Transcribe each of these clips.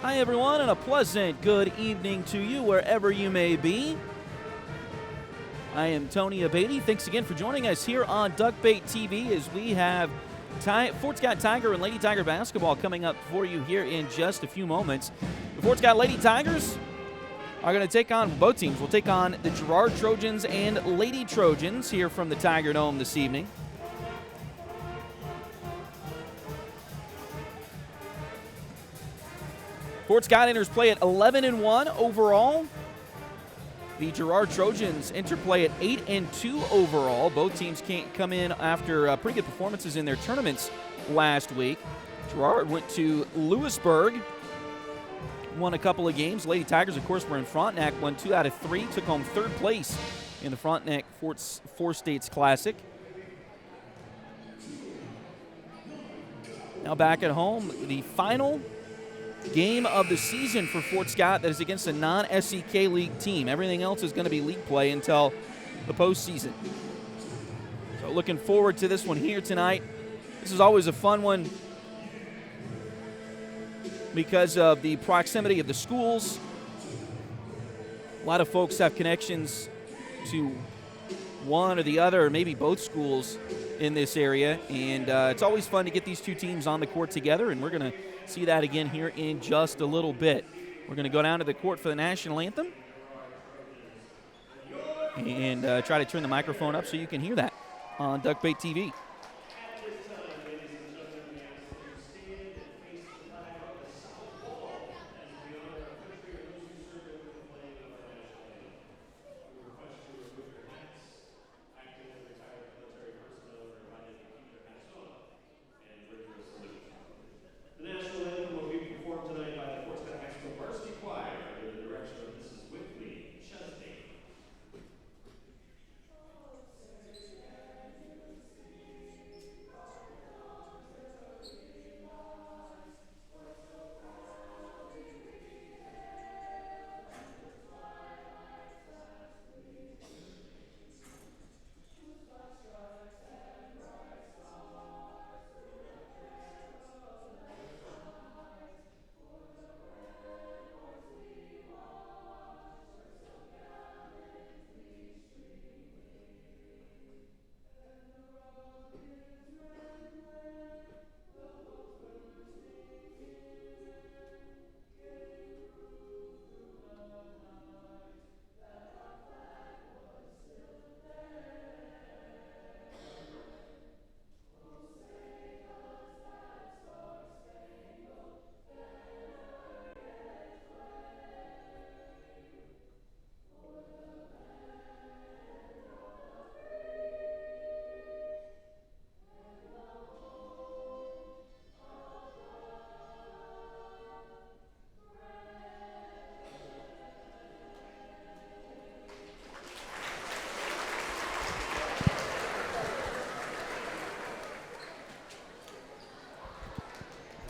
Hi, everyone, and a pleasant good evening to you wherever you may be. I am Tony Abatey. Thanks again for joining us here on Duckbait TV as we have Fort Scott Tiger and Lady Tiger basketball coming up for you here in just a few moments. The Fort Scott Lady Tigers are going to take on, both teams will take on the Girard Trojans and Lady Trojans here from the Tiger Dome this evening. Fort Scott enters play at 11-1 overall. The Girard Trojans enter play at 8-2 overall. Both teams can't come in after pretty good performances in their tournaments last week. Girard went to Lewisburg, won a couple of games. Lady Tigers, of course, were in Frontenac, won 2 out of 3, took home third place in the Frontenac Four States Classic. Now back at home, the final game of the season for Fort Scott that is against a non-SEK League team. Everything else is going to be league play until the postseason. So looking forward to this one here tonight. This is always a fun one because of the proximity of the schools. A lot of folks have connections to one or the other, or maybe both schools in this area, and it's always fun to get these two teams on the court together, and we're going to see that again here in just a little bit. We're going to go down to the court for the national anthem and try to turn the microphone up so you can hear that on Duckbait TV.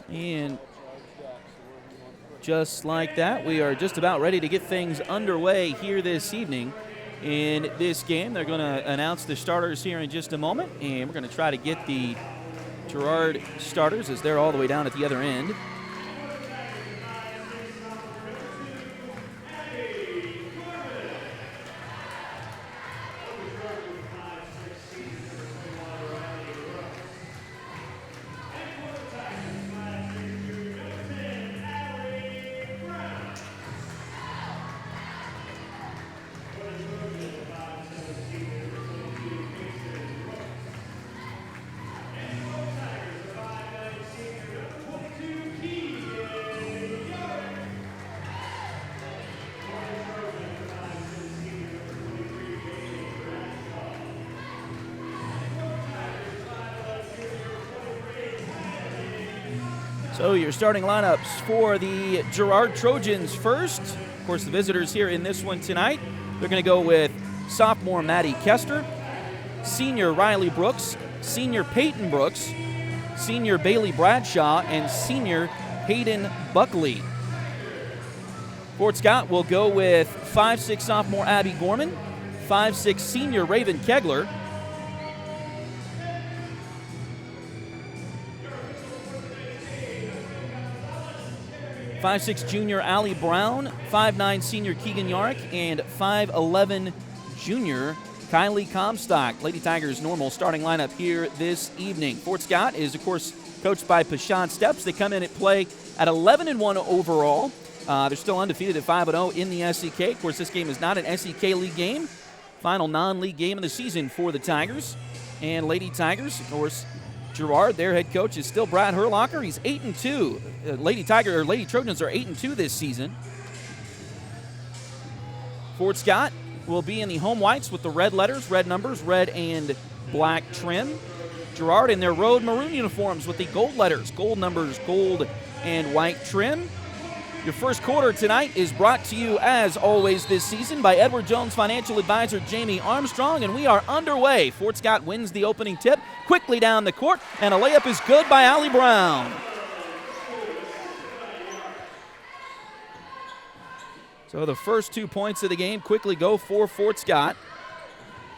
And just like that, we are just about ready to get things underway here this evening in this game. They're going to announce the starters here in just a moment, and we're going to try to get the Girard starters as they're all the way down at the other end. So your starting lineups for the Girard Trojans first. Of course, the visitors here in this one tonight. They're going to go with sophomore Maddie Kester, senior Riley Brooks, senior Peyton Brooks, senior Bailey Bradshaw, and senior Hayden Buckley. Fort Scott will go with 5'6" sophomore Abby Gorman, 5'6" senior Raven Kegler, 5'6" junior Allie Brown, 5'9" senior Keegan Yarrick, and 5'11" junior Kylie Comstock. Lady Tigers' normal starting lineup here this evening. Fort Scott is, of course, coached by Pashawn Steps. They come in at play at 11-1 overall. They're still undefeated at 5-0 in the SEK. Of course, this game is not an SEK League game. Final non-league game of the season for the Tigers. And Lady Tigers, of course, Girard, their head coach, is still Brad Herlocker. He's 8-2. Lady Trojans are 8-2 this season. Fort Scott will be in the home whites with the red letters, red numbers, red and black trim. Girard in their road maroon uniforms with the gold letters, gold numbers, gold and white trim. Your first quarter tonight is brought to you, as always this season, by Edward Jones financial advisor Jamie Armstrong, and we are underway. Fort Scott wins the opening tip quickly down the court, and a layup is good by Allie Brown. So the first 2 points of the game quickly go for Fort Scott.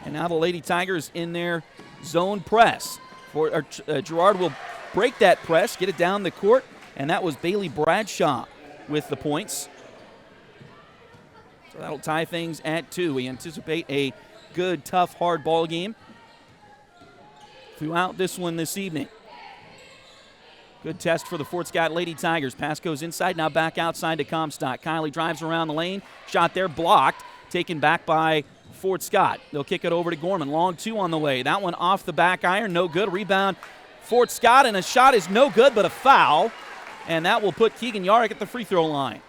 And now the Lady Tigers in their zone press. Girard will break that press, get it down the court, and that was Bailey Bradshaw with the points. So that'll tie things at 2. We anticipate a good, tough, hard ball game throughout this one this evening. Good test for the Fort Scott Lady Tigers. Pass goes inside, now back outside to Comstock. Kylie drives around the lane. Shot there, blocked, taken back by Fort Scott. They'll kick it over to Gorman. Long 2 on the way. That one off the back iron, no good. Rebound, Fort Scott, and a shot is no good, but a foul. And that will put Keegan Yarrick at the free throw line.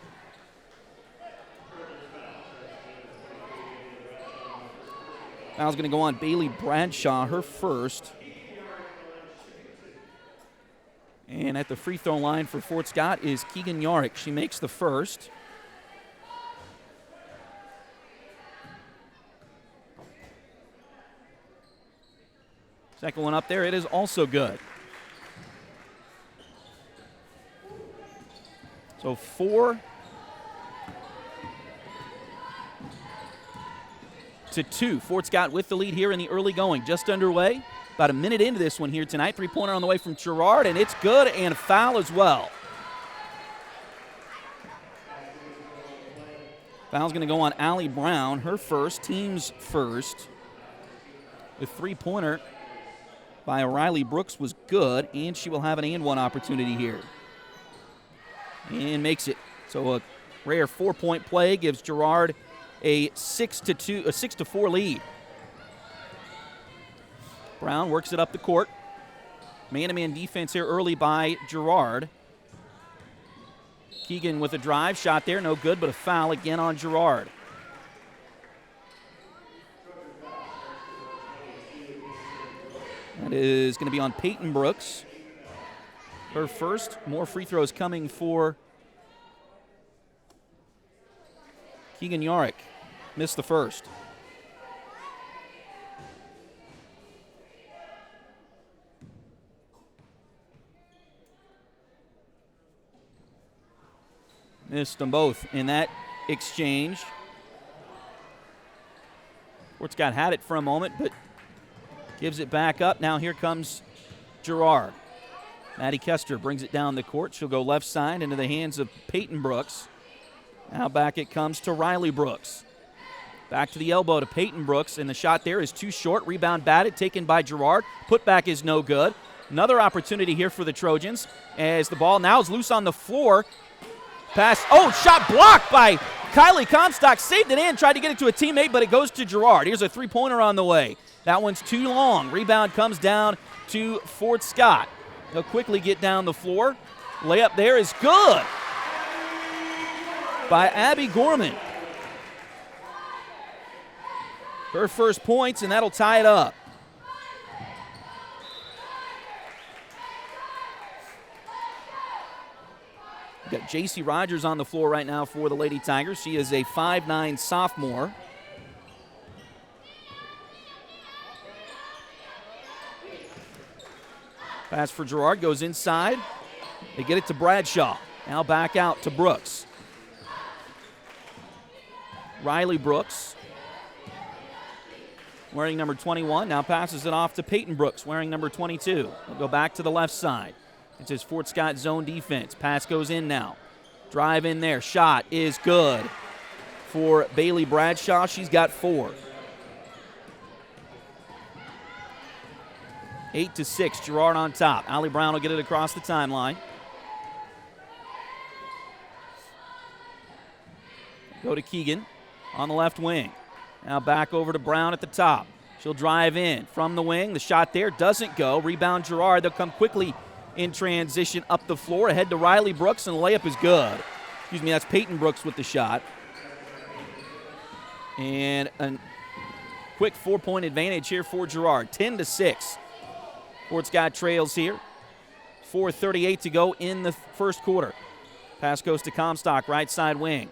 Foul's going to go on Bailey Bradshaw, her first. And at the free throw line for Fort Scott is Keegan Yarrick. She makes the first. Second one up there, it is also good. So 4-2. Fort Scott with the lead here in the early going. Just underway. About a minute into this one here tonight. Three-pointer on the way from Girard, and it's good, and a foul as well. Foul's going to go on Allie Brown, her first, team's first. The three-pointer by Riley Brooks was good, and she will have an and one opportunity here. And makes it. So a rare 4-point play gives Girard a 6-4 lead. Brown works it up the court. Man-to-man defense here early by Girard. Keegan with a drive, shot there, no good, but a foul again on Girard. That is going to be on Peyton Brooks. Her first. More free throws coming for Keegan Yarrick. Missed the first. Missed them both in that exchange. Fort Scott had it for a moment, but gives it back up. Now here comes Girard. Maddie Kester brings it down the court. She'll go left side into the hands of Peyton Brooks. Now back it comes to Riley Brooks. Back to the elbow to Peyton Brooks, and the shot there is too short. Rebound batted, taken by Girard. Putback is no good. Another opportunity here for the Trojans as the ball now is loose on the floor. Pass, shot blocked by Kylie Comstock. Saved it in, tried to get it to a teammate, but it goes to Girard. Here's a three-pointer on the way. That one's too long. Rebound comes down to Fort Scott. They'll quickly get down the floor. Layup there is good by Abby Gorman. Her first points, and that'll tie it up. We've got J.C. Rogers on the floor right now for the Lady Tigers. She is a 5'9" sophomore. Pass for Girard goes inside. They get it to Bradshaw. Now back out to Brooks. Riley Brooks, wearing number 21, now passes it off to Peyton Brooks, wearing number 22. They'll go back to the left side. It's his Fort Scott zone defense. Pass goes in now. Drive in there. Shot is good for Bailey Bradshaw. She's got 4. 8-6, Girard on top. Allie Brown will get it across the timeline. Go to Keegan on the left wing. Now back over to Brown at the top. She'll drive in from the wing. The shot there doesn't go. Rebound Girard. They'll come quickly in transition up the floor. Ahead to Riley Brooks, and the layup is good. Excuse me, that's Peyton Brooks with the shot. And a quick 4-point advantage here for Girard. 10-6. Fort Scott trails here. 4:38 to go in the first quarter. Pass goes to Comstock, right side wing.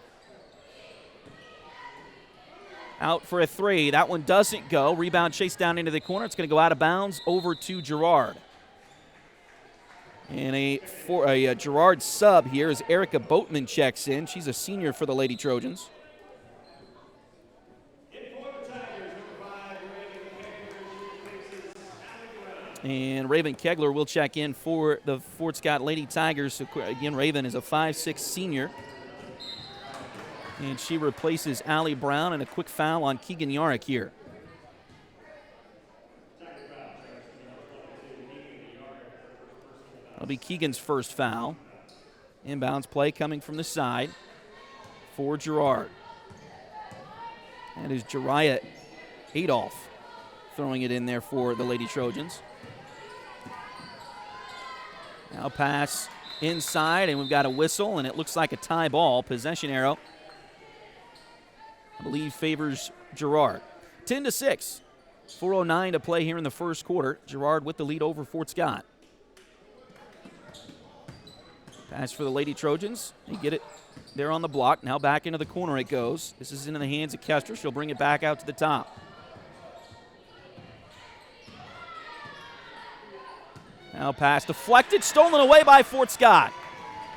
Out for a 3. That one doesn't go. Rebound chased down into the corner. It's going to go out of bounds over to Girard. And a Girard sub here as Erica Boatman checks in. She's a senior for the Lady Trojans. And Raven Kegler will check in for the Fort Scott Lady Tigers. So again, Raven is a 5'6" senior. And she replaces Allie Brown, and a quick foul on Keegan Yarrick here. That'll be Keegan's first foul. Inbounds play coming from the side for Girard. That is Jariah Adolph throwing it in there for the Lady Trojans. Now pass inside, and we've got a whistle, and it looks like a tie ball. Possession arrow, I believe, favors Girard. 10-6. 4:09 to play here in the first quarter. Girard with the lead over Fort Scott. Pass for the Lady Trojans. They get it there on the block. Now back into the corner it goes. This is into the hands of Kester. She'll bring it back out to the top. Now pass deflected, stolen away by Fort Scott.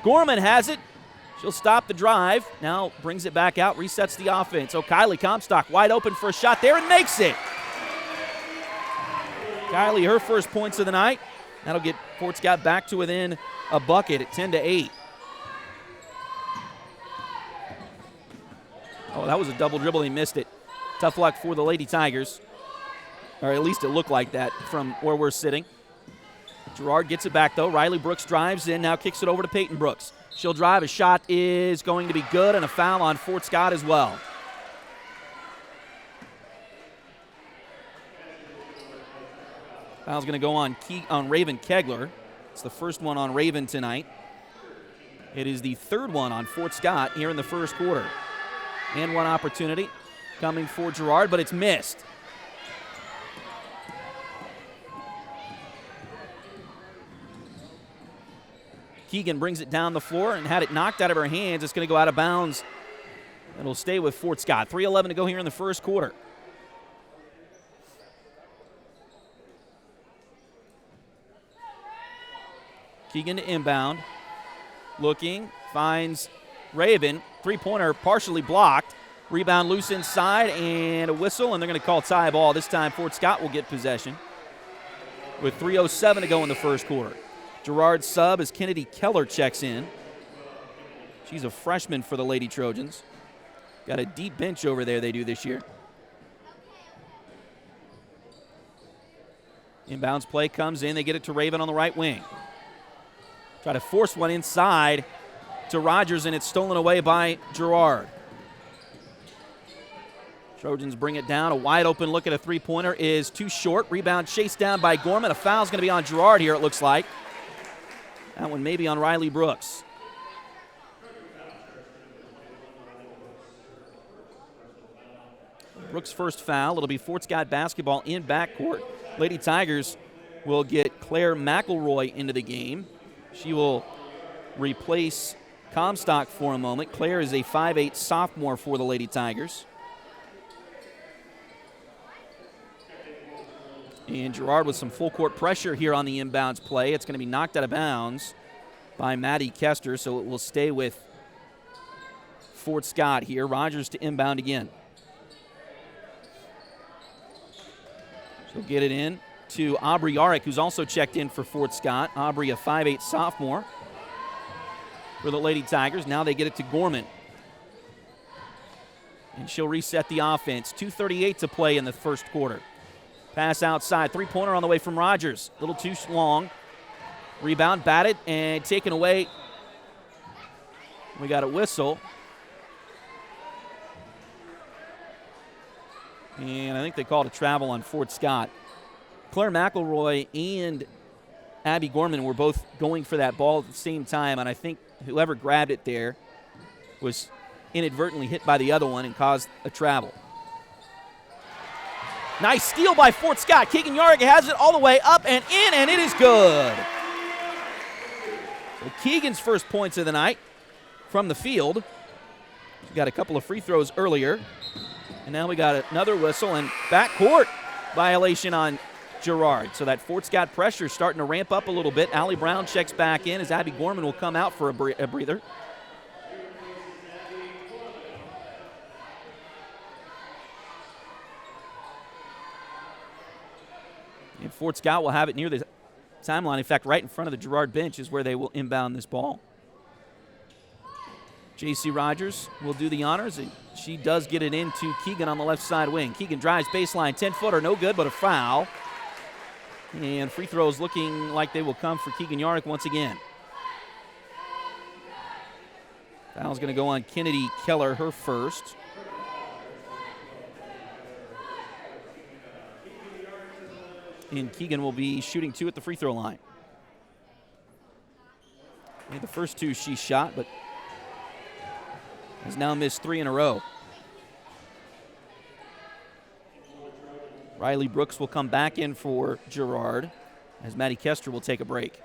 Gorman has it. She'll stop the drive. Now brings it back out, resets the offense. Oh, Kylie Comstock wide open for a shot there and makes it. Kylie, her first points of the night. That'll get Fort Scott back to within a bucket at 10-8. Oh, that was a double dribble. He missed it. Tough luck for the Lady Tigers. Or at least it looked like that from where we're sitting. Girard gets it back, though. Riley Brooks drives in, now kicks it over to Peyton Brooks. She'll drive. A shot is going to be good, and a foul on Fort Scott as well. Foul's going to go on Raven Kegler. It's the first one on Raven tonight. It is the third one on Fort Scott here in the first quarter. And one opportunity coming for Girard, but it's missed. Keegan brings it down the floor and had it knocked out of her hands. It's going to go out of bounds. It'll stay with Fort Scott. 3:11 to go here in the first quarter. Keegan to inbound. Looking, finds Raven. Three-pointer partially blocked. Rebound loose inside and a whistle, and they're going to call tie ball. This time Fort Scott will get possession with 3:07 to go in the first quarter. Girard's sub as Kennedy Keller checks in. She's a freshman for the Lady Trojans. Got a deep bench over there they do this year. Inbounds play comes in. They get it to Raven on the right wing. Try to force one inside to Rogers, and it's stolen away by Girard. Trojans bring it down. A wide open look at a three-pointer is too short. Rebound chased down by Gorman. A foul's going to be on Girard here, it looks like. That one maybe on Riley Brooks. Brooks' first foul. It'll be Fort Scott basketball in backcourt. Lady Tigers will get Claire McElroy into the game. She will replace Comstock for a moment. Claire is a 5'8" sophomore for the Lady Tigers. And Girard with some full court pressure here on the inbounds play. It's going to be knocked out of bounds by Maddie Kester, so it will stay with Fort Scott here. Rogers to inbound again. She'll get it in to Aubrey Yarrick, who's also checked in for Fort Scott. Aubrey, a 5'8" sophomore. for the Lady Tigers. Now they get it to Gorman. And she'll reset the offense. 2:38 to play in the first quarter. Pass outside. Three-pointer on the way from Rogers. A little too long. Rebound, batted, and taken away. We got a whistle. And I think they called a travel on Fort Scott. Claire McElroy and Abby Gorman were both going for that ball at the same time, and I think whoever grabbed it there was inadvertently hit by the other one and caused a travel. Nice steal by Fort Scott. Keegan Yarick has it all the way up and in, and it is good. So Keegan's first points of the night from the field. She got a couple of free throws earlier. And now we got another whistle and backcourt violation on Girard. So that Fort Scott pressure is starting to ramp up a little bit. Allie Brown checks back in as Abby Gorman will come out for a breather. And Fort Scott will have it near the timeline. In fact, right in front of the Girard bench is where they will inbound this ball. J.C. Rogers will do the honors, and she does get it into Keegan on the left side wing. Keegan drives baseline, 10-footer, no good, but a foul. And free throws looking like they will come for Keegan Yarick once again. Foul's going to go on Kennedy Keller, her first. And Keegan will be shooting two at the free throw line. And the first two she shot, but has now missed three in a row. Riley Brooks will come back in for Girard as Maddie Kester will take a break.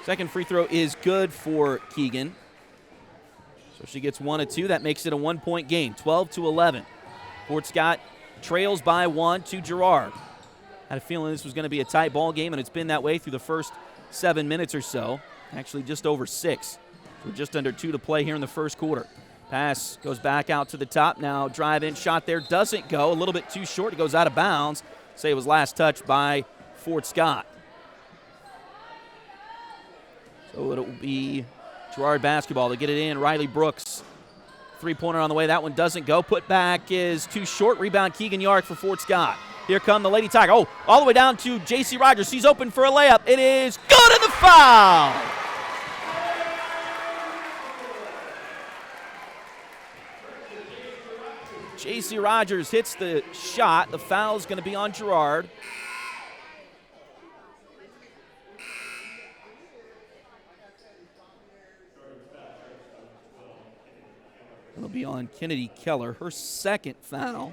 Second free throw is good for Keegan. So she gets 1 of 2. That makes it a 1-point game, 12-11. Fort Scott trails by 1 to Girard. Had a feeling this was going to be a tight ball game, and it's been that way through the first 7 minutes or so. Actually, just over 6. We're just under 2 to play here in the first quarter. Pass goes back out to the top. Now drive-in shot there doesn't go. A little bit too short. It goes out of bounds. Say it was last touched by Fort Scott. So it will be Girard basketball. They get it in. Riley Brooks. Three-pointer on the way. That one doesn't go. Put back is too short. Rebound Keegan Yarick for Fort Scott. Here come the Lady Tiger. Oh, all the way down to J.C. Rogers. She's open for a layup. It is good, and the foul. J.C. Rogers hits the shot. The foul is going to be on Girard. It'll be on Kennedy Keller, her second foul.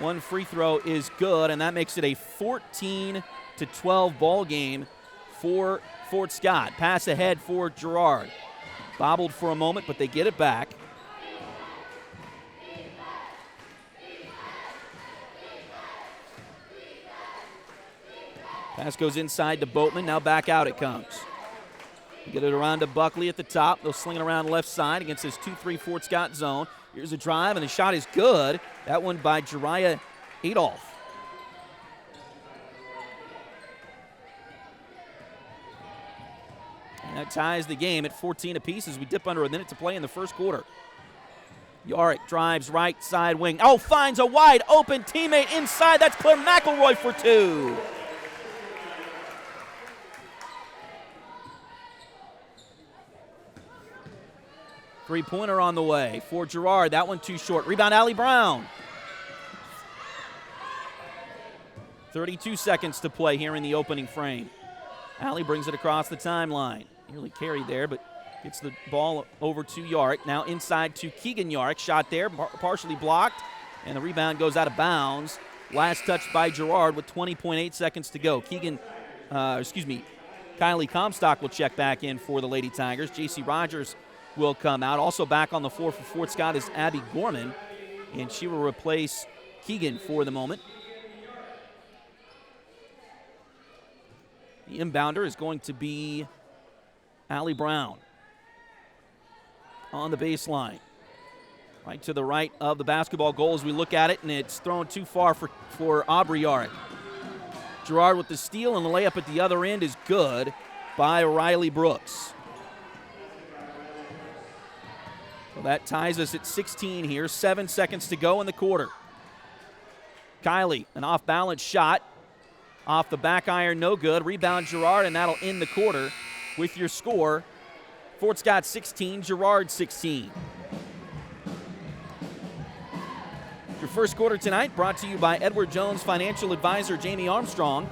One free throw is good, and that makes it a 14-12 ball game for Fort Scott. Pass ahead for Girard. Bobbled for a moment, but they get it back. Pass goes inside to Boatman. Now back out it comes. Get it around to Buckley at the top. They'll sling it around left side against this 2-3 Fort Scott zone. Here's a drive, and the shot is good. That one by Jariah Adolph. And that ties the game at 14 apiece as we dip under a minute to play in the first quarter. Yarick drives right side wing. Oh, finds a wide open teammate inside. That's Claire McElroy for 2. Three-pointer on the way for Girard. That one too short. Rebound, Allie Brown. 32 seconds to play here in the opening frame. Allie brings it across the timeline. Nearly carried there, but gets the ball over to Yarick. Now inside to Keegan Yarick. Shot there, partially blocked, and the rebound goes out of bounds. Last touch by Girard with 20.8 seconds to go. Kylie Comstock will check back in for the Lady Tigers. J.C. Rogers will come out. Also back on the floor for Fort Scott is Abby Gorman, and she will replace Keegan for the moment. The inbounder is going to be Allie Brown on the baseline. Right to the right of the basketball goal as we look at it, and it's thrown too far for Aubrey Yarick. Girard with the steal, and the layup at the other end is good by Riley Brooks. So that ties us at 16 here. 7 seconds to go in the quarter. Kylie, an off-balance shot. Off the back iron, no good. Rebound Girard, and that'll end the quarter with your score. Fort Scott 16, Girard 16. Your first quarter tonight brought to you by Edward Jones financial advisor Jamie Armstrong.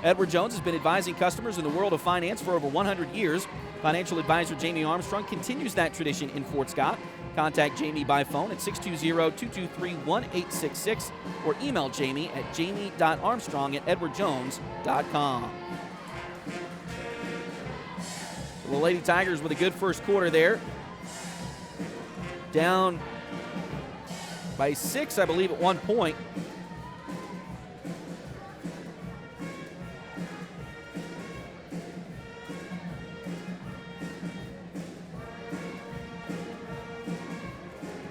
Edward Jones has been advising customers in the world of finance for over 100 years. Financial advisor Jamie Armstrong continues that tradition in Fort Scott. Contact Jamie by phone at 620-223-1866 or email Jamie at jamie.armstrong@edwardjones.com. The Lady Tigers with a good first quarter there. Down by 6, I believe, at one point.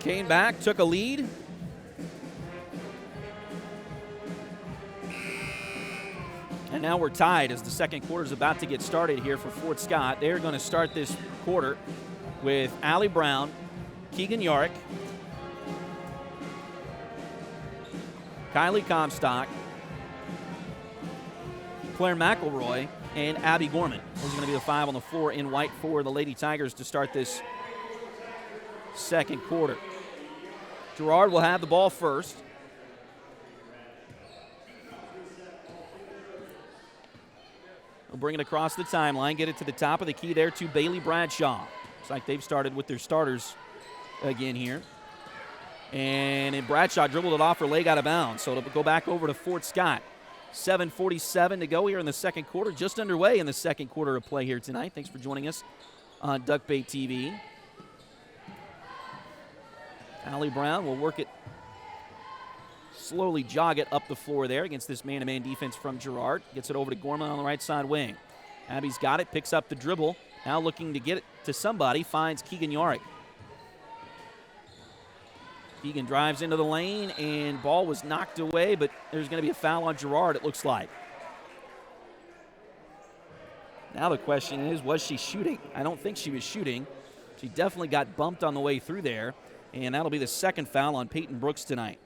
Came back, took a lead. And now we're tied as the second quarter is about to get started here for Fort Scott. They're going to start this quarter with Allie Brown, Keegan Yarick, Kylie Comstock, Claire McElroy, and Abby Gorman. Those are going to be the 5 on the floor in white for the Lady Tigers to start this second quarter. Girard will have the ball first. We'll bring it across the timeline, get it to the top of the key there to Bailey Bradshaw. Looks like they've started with their starters again here. And Bradshaw dribbled it off, her leg out of bounds. So it'll go back over to Fort Scott. 7:47 to go here in the second quarter. Just underway in the second quarter of play here tonight. Thanks for joining us on Duck Bay TV. Allie Brown will work it, slowly jog it up the floor there against this man-to-man defense from Girard. Gets it over to Gorman on the right side wing. Abby's got it, picks up the dribble. Now looking to get it to somebody, finds Keegan Yarick. Keegan drives into the lane, and ball was knocked away, but there's going to be a foul on Girard, it looks like. Now the question is, was she shooting? I don't think she was shooting. She definitely got bumped on the way through there. And that'll be the second foul on Peyton Brooks tonight.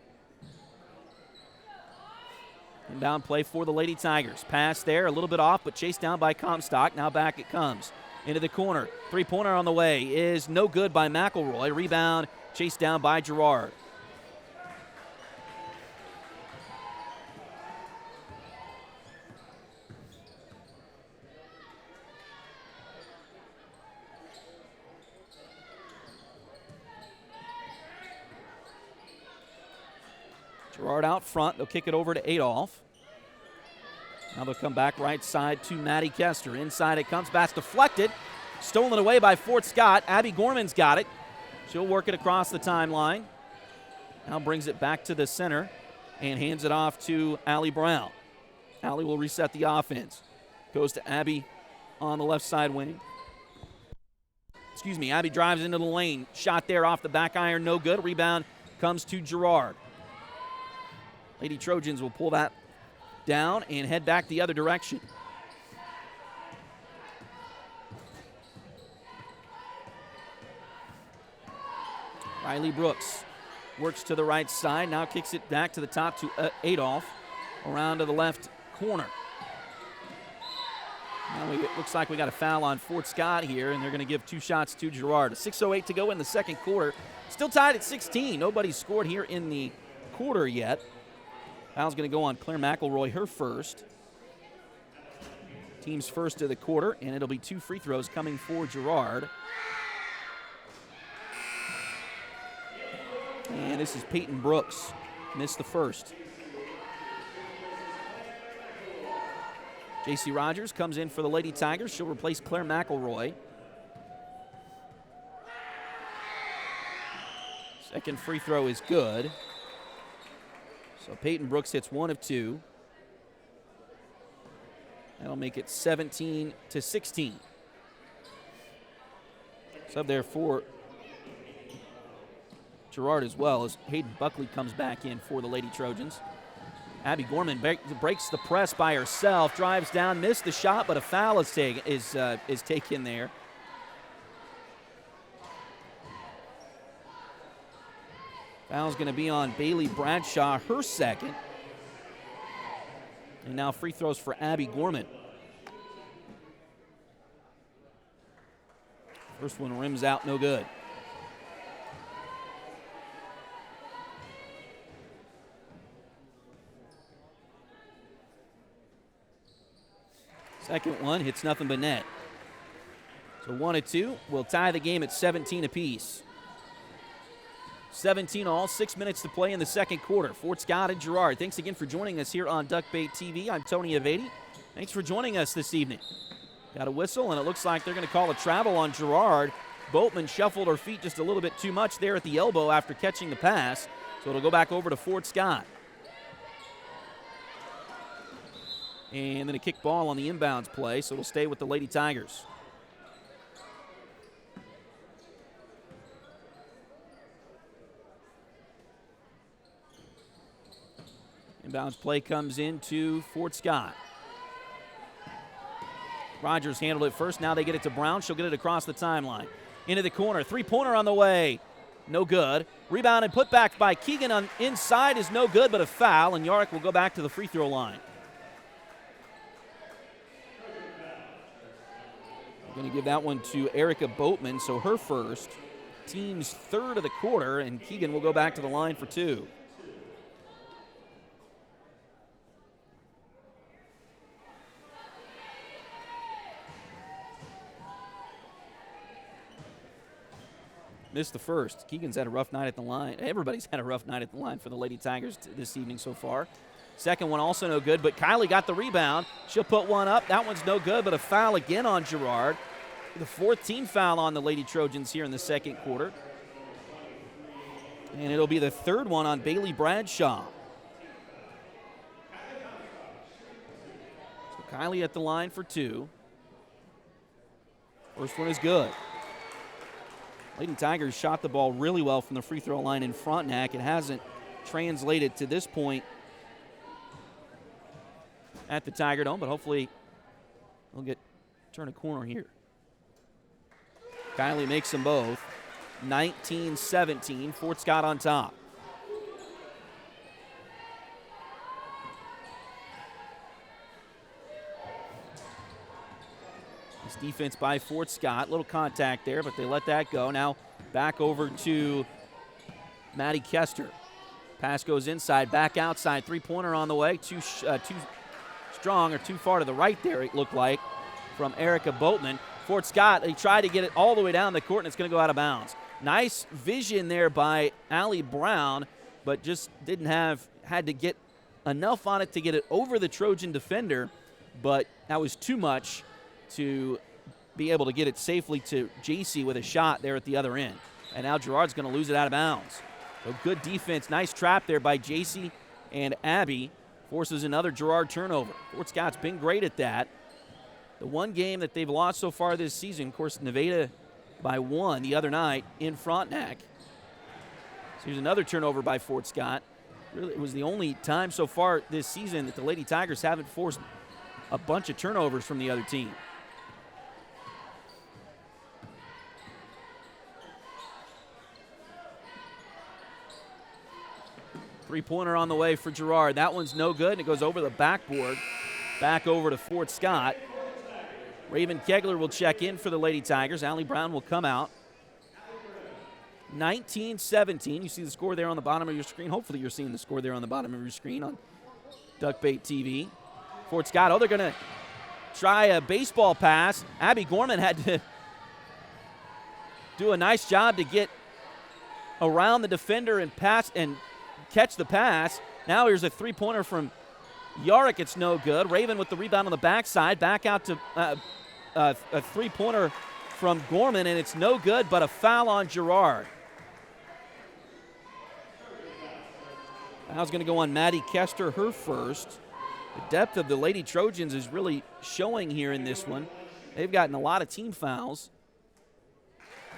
Inbound play for the Lady Tigers. Pass there, a little bit off, but chased down by Comstock. Now back it comes. Into the corner. Three-pointer on the way is no good by McElroy. Rebound chased down by Girard. Girard out front. They'll kick it over to Adolph. Now they'll come back right side to Maddie Kester. Inside it comes. Pass deflected. Stolen away by Fort Scott. Abby Gorman's got it. She'll work it across the timeline. Now brings it back to the center and hands it off to Allie Brown. Allie will reset the offense. Goes to Abby on the left side wing. Abby drives into the lane. Shot there off the back iron. No good. Rebound comes to Girard. Lady Trojans will pull that down and head back the other direction. Riley Brooks works to the right side, now kicks it back to the top to Adolph, around to the left corner. Now it looks like we got a foul on Fort Scott here, and they're going to give 2 shots to Girard. 6:08 to go in the second quarter. Still tied at 16. Nobody's scored here in the quarter yet. Foul's going to go on Claire McElroy, her first. Team's first of the quarter, and it'll be 2 free throws coming for Girard. And this is Peyton Brooks. Missed the first. J.C. Rogers comes in for the Lady Tigers. She'll replace Claire McElroy. Second free throw is good. So Peyton Brooks hits 1 of 2. That'll make it 17-16. Sub there for Girard as well, as Hayden Buckley comes back in for the Lady Trojans. Abby Gorman breaks the press by herself, drives down, missed the shot, but a foul is taken there. Foul's going to be on Bailey Bradshaw, her second. And now free throws for Abby Gorman. First one rims out, no good. Second one hits nothing but net. So 1-2 will tie the game at 17 apiece. 17 all, 6 minutes to play in the second quarter. Fort Scott and Girard, thanks again for joining us here on Duckbait TV. I'm Tony Avedi. Thanks for joining us this evening. Got a whistle, and it looks like they're going to call a travel on Girard. Boatman shuffled her feet just a little bit too much there at the elbow after catching the pass, so it'll go back over to Fort Scott. And then a kick ball on the inbounds play, so it'll stay with the Lady Tigers. Inbounds play comes into Fort Scott. Rogers handled it first. Now they get it to Brown. She'll get it across the timeline. Into the corner. Three-pointer on the way. No good. Rebound and put back by Keegan on inside is no good, but a foul, and Yarick will go back to the free throw line. We're going to give that one to Erica Boatman, so her first. Team's third of the quarter, and Keegan will go back to the line for two. Missed the first. Keegan's had a rough night at the line. Everybody's had a rough night at the line for the Lady Tigers this evening so far. Second one also no good, but Kylie got the rebound. She'll put one up. That one's no good, but a foul again on Girard. The fourth team foul on the Lady Trojans here in the second quarter. And it'll be the third one on Bailey Bradshaw. So Kylie at the line for two. First one is good. Lady Tigers shot the ball really well from the free throw line in Frontenac. It hasn't translated to this point at the Tiger Dome, but hopefully they'll turn a corner here. Kylie makes them both. 19-17, Fort Scott on top. This defense by Fort Scott. Little contact there, but they let that go. Now back over to Maddie Kester. Pass goes inside, back outside. Three-pointer on the way. Too strong or too far to the right there, it looked like, from Erica Boatman. Fort Scott, they tried to get it all the way down the court, and it's going to go out of bounds. Nice vision there by Allie Brown, but just had to get enough on it to get it over the Trojan defender, but that was too much to be able to get it safely to JC with a shot there at the other end. And now Girard's going to lose it out of bounds. So good defense, nice trap there by JC, and Abby forces another Girard turnover. Fort Scott's been great at that. The one game that they've lost so far this season, of course, Nevada by one the other night in Frontenac. So here's another turnover by Fort Scott. Really, it was the only time so far this season that the Lady Tigers haven't forced a bunch of turnovers from the other team. Three-pointer on the way for Girard. That one's no good, and it goes over the backboard. Back over to Fort Scott. Raven Kegler will check in for the Lady Tigers. Allie Brown will come out. 19-17. You see the score there on the bottom of your screen. Hopefully you're seeing the score there on the bottom of your screen on Duckbait TV. Fort Scott, they're going to try a baseball pass. Abby Gorman had to do a nice job to get around the defender and pass and catch the pass. Now here's a three-pointer from Yarick. It's no good. Raven with the rebound on the backside. Back out to a three-pointer from Gorman, and it's no good, but a foul on Girard. Foul's going to go on Maddie Kester, her first. The depth of the Lady Trojans is really showing here in this one. They've gotten a lot of team fouls.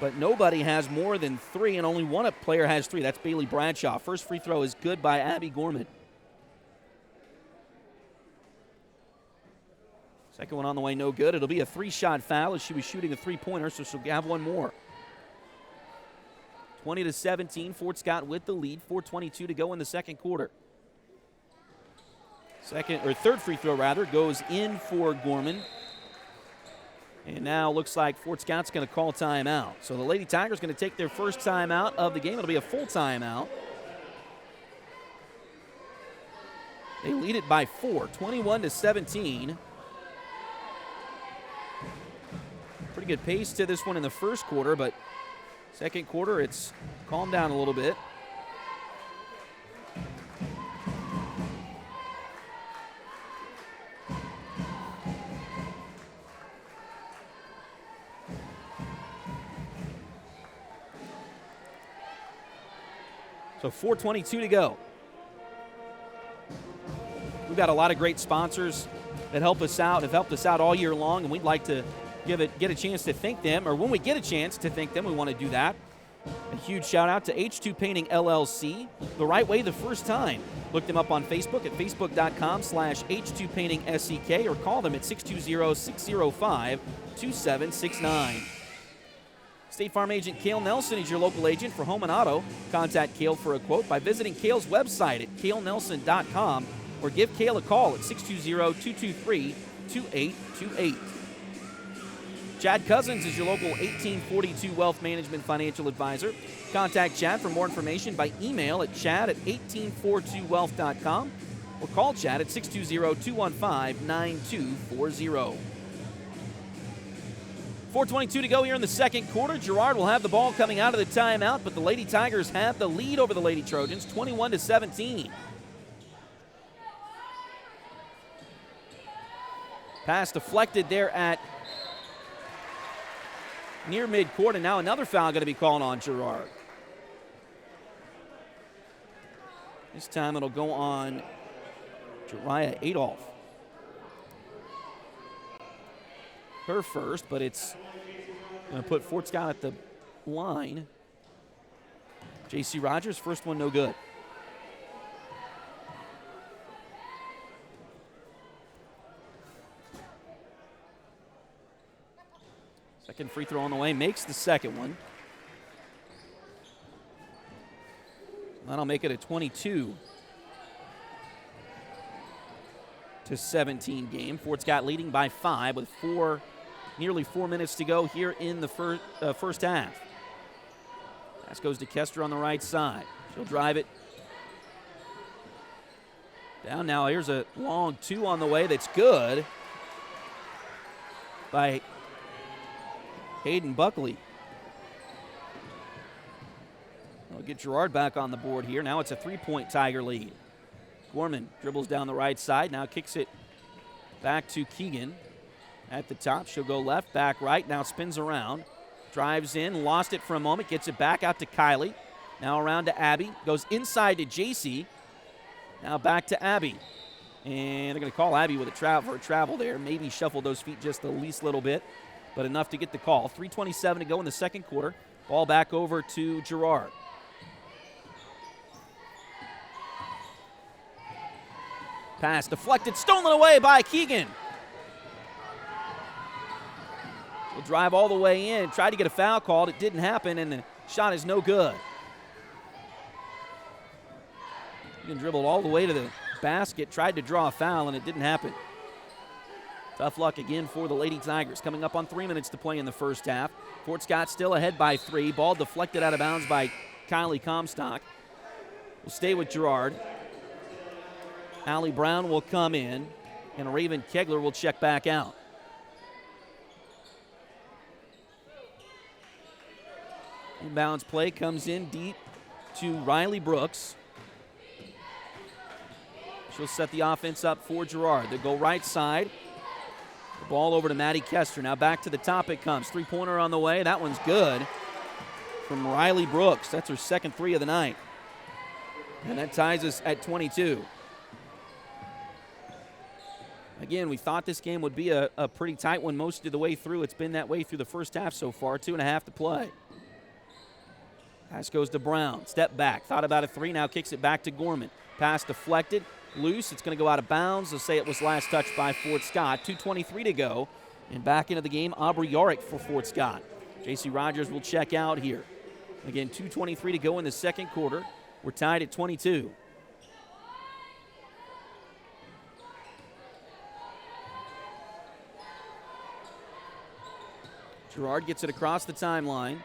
but nobody has more than 3, and only one player has 3. That's Bailey Bradshaw. First free throw is good by Abby Gorman. Second one on the way, no good. It'll be a 3-shot foul as she was shooting a 3-pointer, so she'll have one more. 20-17, Fort Scott with the lead. 4:22 to go in the second quarter. Third free throw goes in for Gorman. And now looks like Fort Scott's going to call timeout. So the Lady Tigers going to take their first timeout of the game. It'll be a full timeout. They lead it by 4, 21-17. Pretty good pace to this one in the first quarter, but second quarter it's calmed down a little bit. So 4:22 to go. We've got a lot of great sponsors that help us out, have helped us out all year long, and we'd like to get a chance to thank them, or when we get a chance to thank them, we want to do that. A huge shout out to H2 Painting LLC, the right way the first time. Look them up on Facebook at facebook.com/H2 Painting SEK, or call them at 620-605-2769. State Farm agent Cale Nelson is your local agent for home and auto. Contact Cale for a quote by visiting Cale's website at calenelson.com, or give Cale a call at 620-223-2828. Chad Cousins is your local 1842 Wealth Management Financial Advisor. Contact Chad for more information by email at chad@1842wealth.com, or call Chad at 620-215-9240. 4:22 to go here in the second quarter. Girard will have the ball coming out of the timeout, but the Lady Tigers have the lead over the Lady Trojans, 21-17. Pass deflected there at near midcourt, and now another foul going to be called on Girard. This time it'll go on Jariah Adolph. Her first, but it's going to put Fort Scott at the line. J.C. Rogers, first one no good. Second free throw on the way, makes the second one. That'll make it a 22-17 game. Fort Scott leading by 5 with nearly 4 minutes to go here in the first half. Pass goes to Kester on the right side. She'll drive it down now. Here's a long 2 on the way that's good by Hayden Buckley. We'll get Girard back on the board here. Now it's a 3-point Tiger lead. Gorman dribbles down the right side, now kicks it back to Keegan at the top. She'll go left, back right, now spins around, drives in, lost it for a moment, gets it back out to Kylie. Now around to Abby, goes inside to JC. Now back to Abby. And they're going to call Abby with a travel there. Maybe shuffle those feet just the least little bit, but enough to get the call. 3:27 to go in the second quarter. Ball back over to Girard. Pass deflected, stolen away by Keegan. Will drive all the way in, tried to get a foul called. It didn't happen, and the shot is no good. Keegan dribbled all the way to the basket, tried to draw a foul, and it didn't happen. Tough luck again for the Lady Tigers. Coming up on 3 minutes to play in the first half. Fort Scott still ahead by 3. Ball deflected out of bounds by Kylie Comstock. We'll stay with Girard. Allie Brown will come in, and Raven Kegler will check back out. Inbounds play comes in deep to Riley Brooks. She'll set the offense up for Girard. They go right side. The ball over to Maddie Kester. Now back to the top it comes. 3-pointer on the way. That one's good from Riley Brooks. That's her second 3 of the night. And that ties us at 22. Again, we thought this game would be a pretty tight one most of the way through. It's been that way through the first half so far. 2.5 to play. Pass goes to Brown. Step back. Thought about a three. Now kicks it back to Gorman. Pass deflected. Loose. It's going to go out of bounds. They'll say it was last touched by Fort Scott. 2:23 to go. And back into the game, Aubrey Yarick for Fort Scott. J.C. Rogers will check out here. Again, 2:23 to go in the second quarter. We're tied at 22. Girard gets it across the timeline.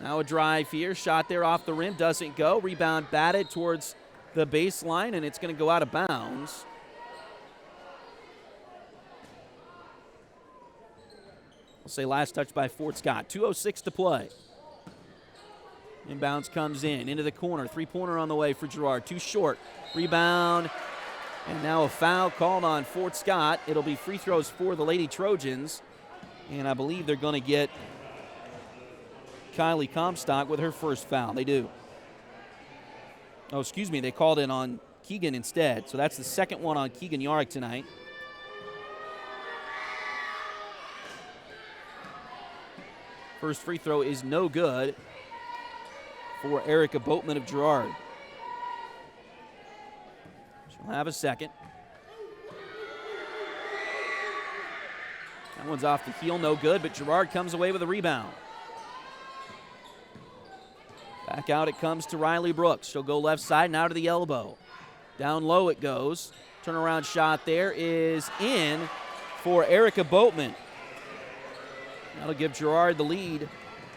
Now a drive here. Shot there off the rim. Doesn't go. Rebound batted towards the baseline, and it's going to go out of bounds. We'll say last touch by Fort Scott. 2:06 to play. Inbounds comes in. Into the corner. Three-pointer on the way for Girard. Too short. Rebound. And now a foul called on Fort Scott. It'll be free throws for the Lady Trojans. And I believe they're going to get Kylie Comstock with her first foul. They do. Oh, excuse me. They called it on Keegan instead. So that's the second one on Keegan Yarick tonight. First free throw is no good for Erica Boatman of Girard. She'll have a second. That one's off the heel, no good, but Girard comes away with a rebound. Back out it comes to Riley Brooks. She'll go left side, now to the elbow. Down low it goes. Turnaround shot there is in for Erica Boatman. That'll give Girard the lead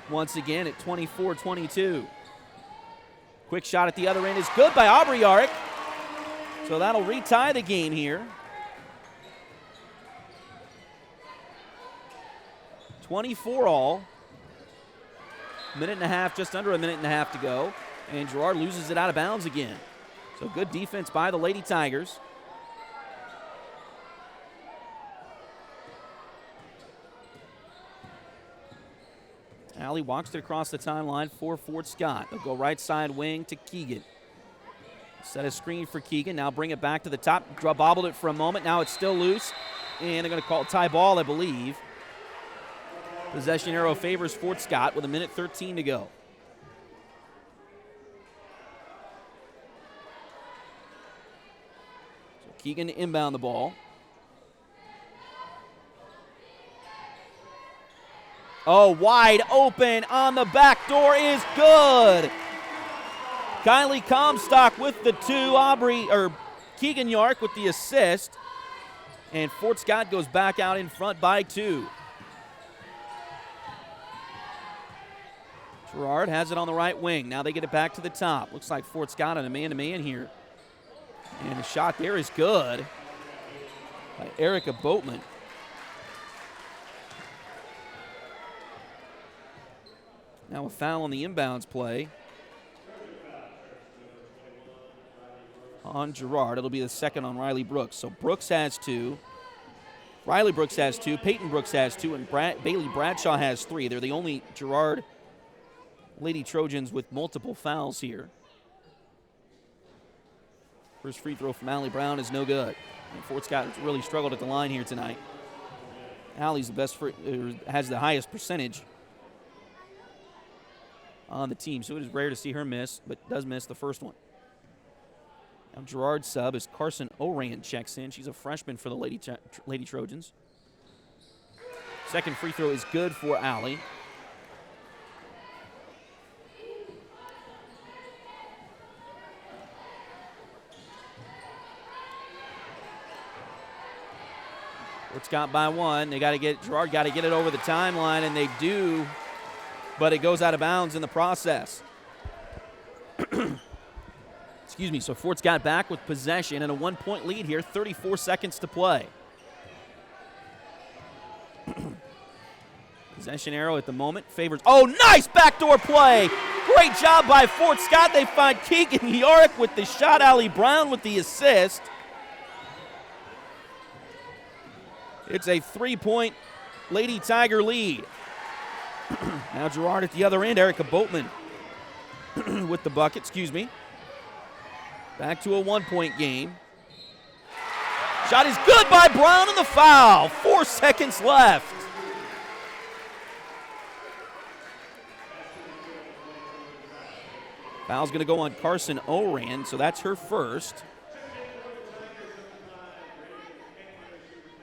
once again at 24-22. Quick shot at the other end is good by Aubrey Yarick. So that'll retie the game here. 24 all. Minute and a half, just under a minute and a half to go. And Girard loses it out of bounds again. So good defense by the Lady Tigers. Allie walks it across the timeline for Fort Scott. They'll go right side wing to Keegan. Set a screen for Keegan. Now bring it back to the top. Bobbled it for a moment. Now it's still loose. And they're going to call it tie ball, I believe. Possession arrow favors Fort Scott with 1:13 to go. So Keegan to inbound the ball. Oh, wide open on the back door is good. Kylie Comstock with the two. Keegan Yarick with the assist. And Fort Scott goes back out in front by 2. Girard has it on the right wing. Now they get it back to the top. Looks like Fort Scott on a man-to-man here. And the shot there is good by Erica Boatman. Now a foul on the inbounds play on Girard. It'll be the second on Riley Brooks. So Brooks has 2. Riley Brooks has 2. Peyton Brooks has 2. And Bailey Bradshaw has 3. They're the only Girard Lady Trojans with multiple fouls here. First free throw from Allie Brown is no good. And Fort Scott has really struggled at the line here tonight. Allie's the best, has the highest percentage on the team, so it is rare to see her miss, but does miss the first one. Now Girard's sub is Carson Oran checks in. She's a freshman for the Lady Trojans. Second free throw is good for Allie. Fort Scott by 1. Girard got to get it over the timeline, and they do, but it goes out of bounds in the process. Excuse me, so Fort Scott back with possession and a 1-point lead here, 34 seconds to play. Possession arrow at the moment favors, oh, nice backdoor play. Great job by Fort Scott. They find Keegan Yarick with the shot, Allie Brown with the assist. It's a 3-point Lady Tiger lead. Now Girard at the other end, Erica Boatman with the bucket, Back to a 1-point game. Shot is good by Brown and the foul. 4 seconds left. Foul's going to go on Carson Oran, so that's her first.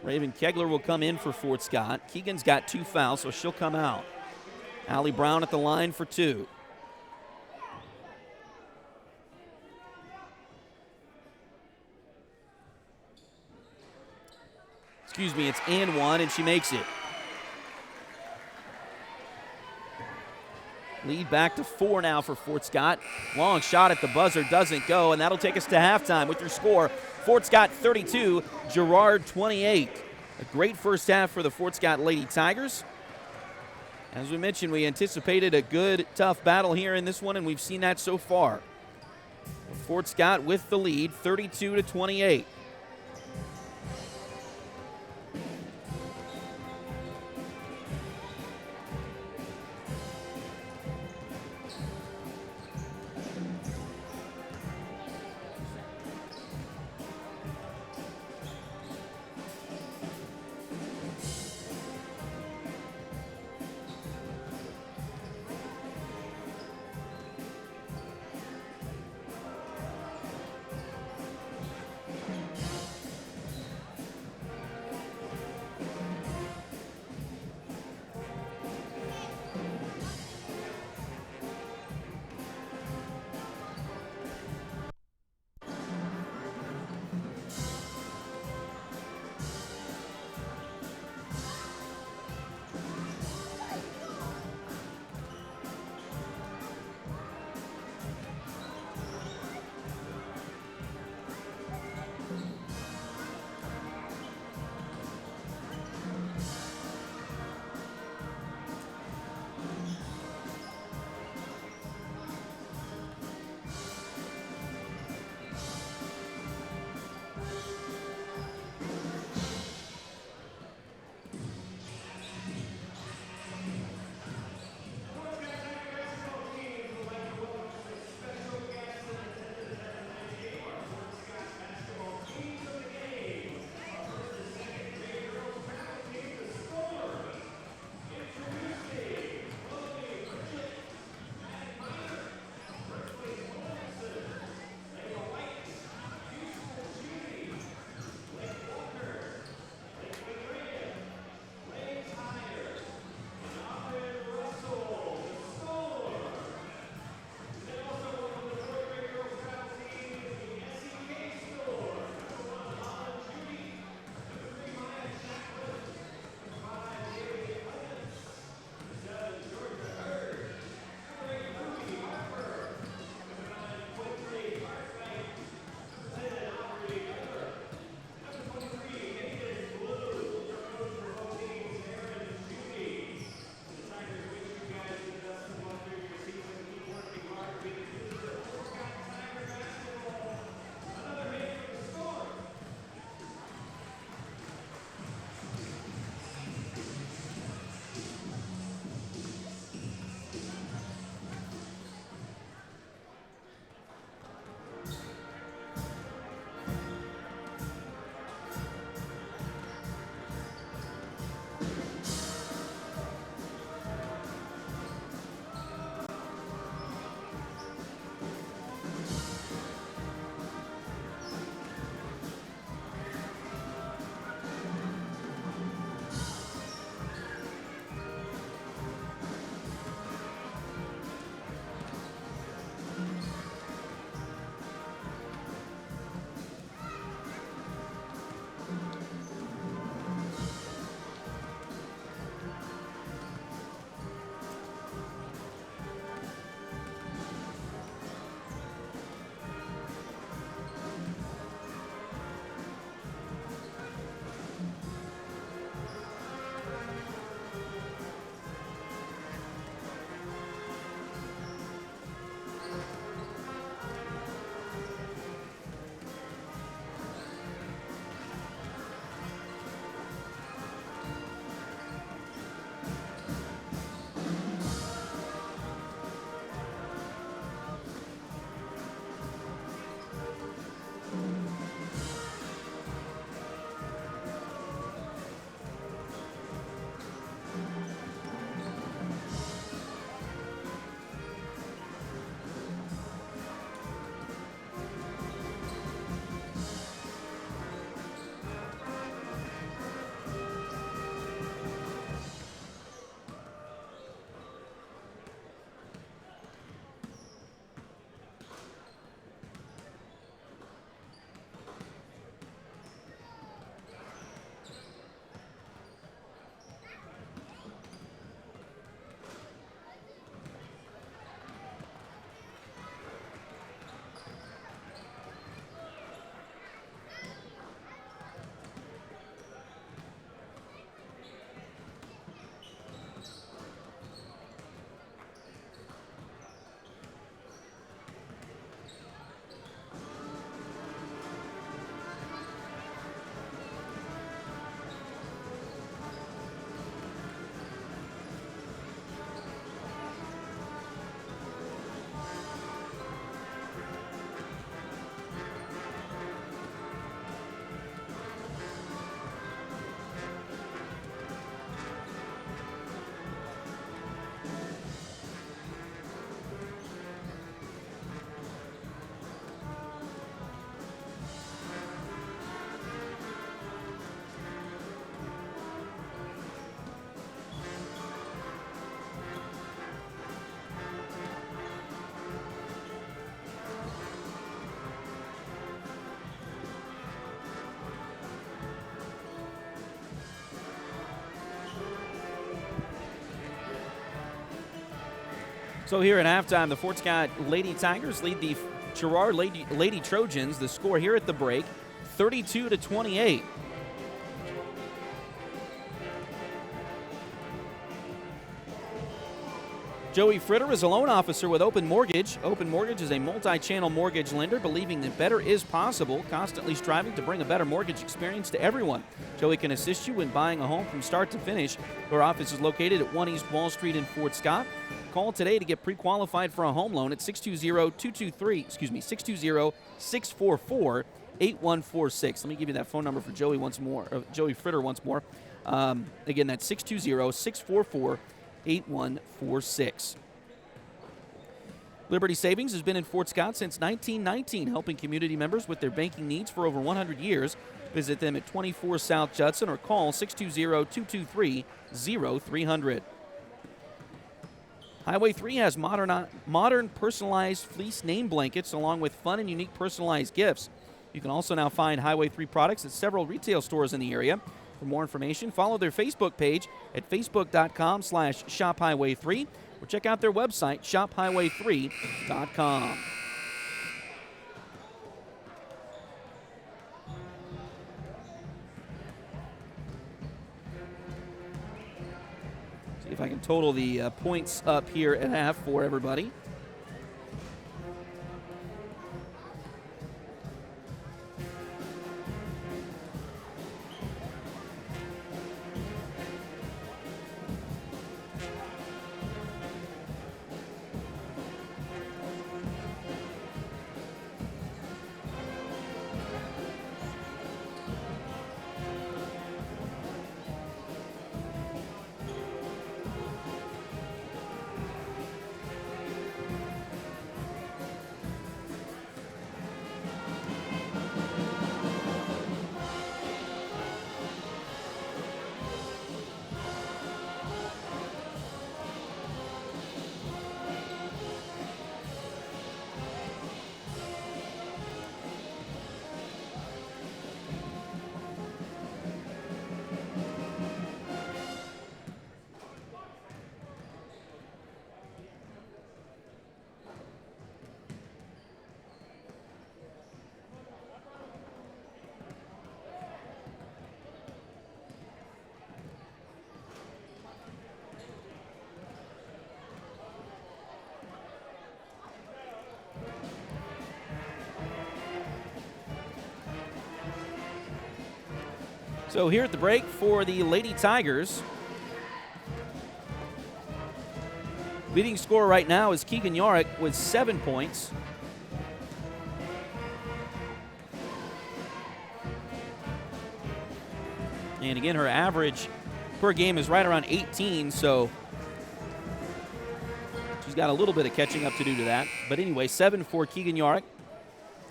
Raven Kegler will come in for Fort Scott. Keegan's got 2 fouls, so she'll come out. Allie Brown at the line for 2. Excuse me, it's and 1, and she makes it. Lead back to 4 now for Fort Scott. Long shot at the buzzer doesn't go, and that'll take us to halftime with your score. Fort Scott 32, Girard 28. A great first half for the Fort Scott Lady Tigers. As we mentioned, we anticipated a good, tough battle here in this one, and we've seen that so far. Fort Scott with the lead, 32-28. So here at halftime, the Fort Scott Lady Tigers lead the Girard Lady Trojans. The score here at the break, 32-28. Joey Fritter is a loan officer with Open Mortgage. Open Mortgage is a multi-channel mortgage lender, believing that better is possible, constantly striving to bring a better mortgage experience to everyone. Joey can assist you in buying a home from start to finish. Her office is located at 1 East Wall Street in Fort Scott. Call today to get pre-qualified for a home loan at 620-644-8146. Let me give you that phone number for Joey once more, Joey Fritter once more. Again, that's 620-644-8146. Liberty Savings has been in Fort Scott since 1919, helping community members with their banking needs for over 100 years. Visit them at 24 South Judson or call 620-223-0300. Highway 3 has modern personalized fleece name blankets along with fun and unique personalized gifts. You can also now find Highway 3 products at several retail stores in the area. For more information, follow their Facebook page at facebook.com/shophighway3 or check out their website, shophighway3.com. See if I can total the points up here at half for everybody. So here at the break for the Lady Tigers, leading scorer right now is Keegan Yarick with 7 points. And again, her average per game is right around 18, so she's got a little bit of catching up to do to that. But anyway, 7 for Keegan Yarick,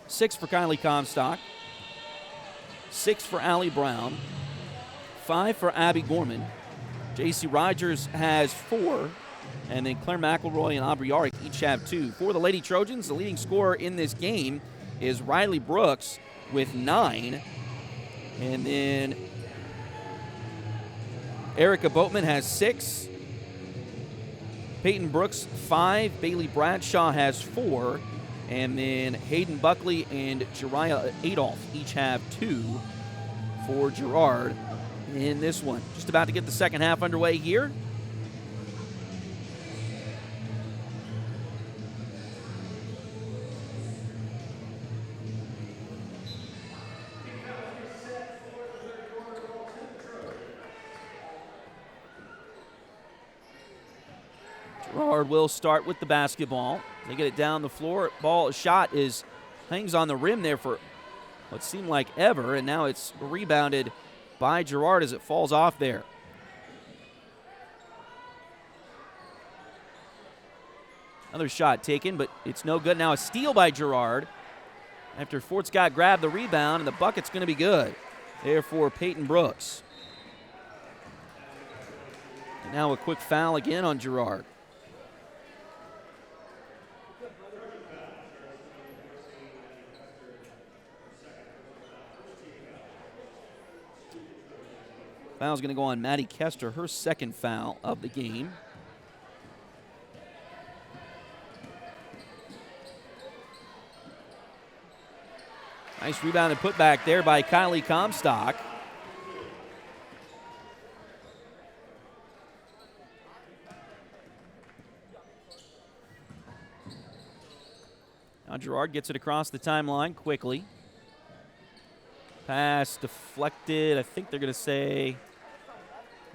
6 for Kylie Comstock, 6 for Allie Brown, 5 for Abby Gorman. J.C. Rogers has 4, and then Claire McElroy and Aubrey Yarick each have 2. For the Lady Trojans, the leading scorer in this game is Riley Brooks with 9. And then Erica Boatman has 6. Peyton Brooks, 5. Bailey Bradshaw has 4. And then Hayden Buckley and Jariah Adolph each have 2 for Girard in this one. Just about to get the second half underway here. Girard will start with the basketball. They get it down the floor. Shot hangs on the rim there for what seemed like ever, and now it's rebounded by Girard as it falls off there. Another shot taken, but it's no good. Now a steal by Girard after Fort Scott grabbed the rebound, and the bucket's going to be good there for Peyton Brooks. And now a quick foul again on Girard. Foul's going to go on Maddie Kester, her second foul of the game. Nice rebound and put back there by Kylie Comstock. Now Girard gets it across the timeline quickly. Pass deflected. I think they're going to say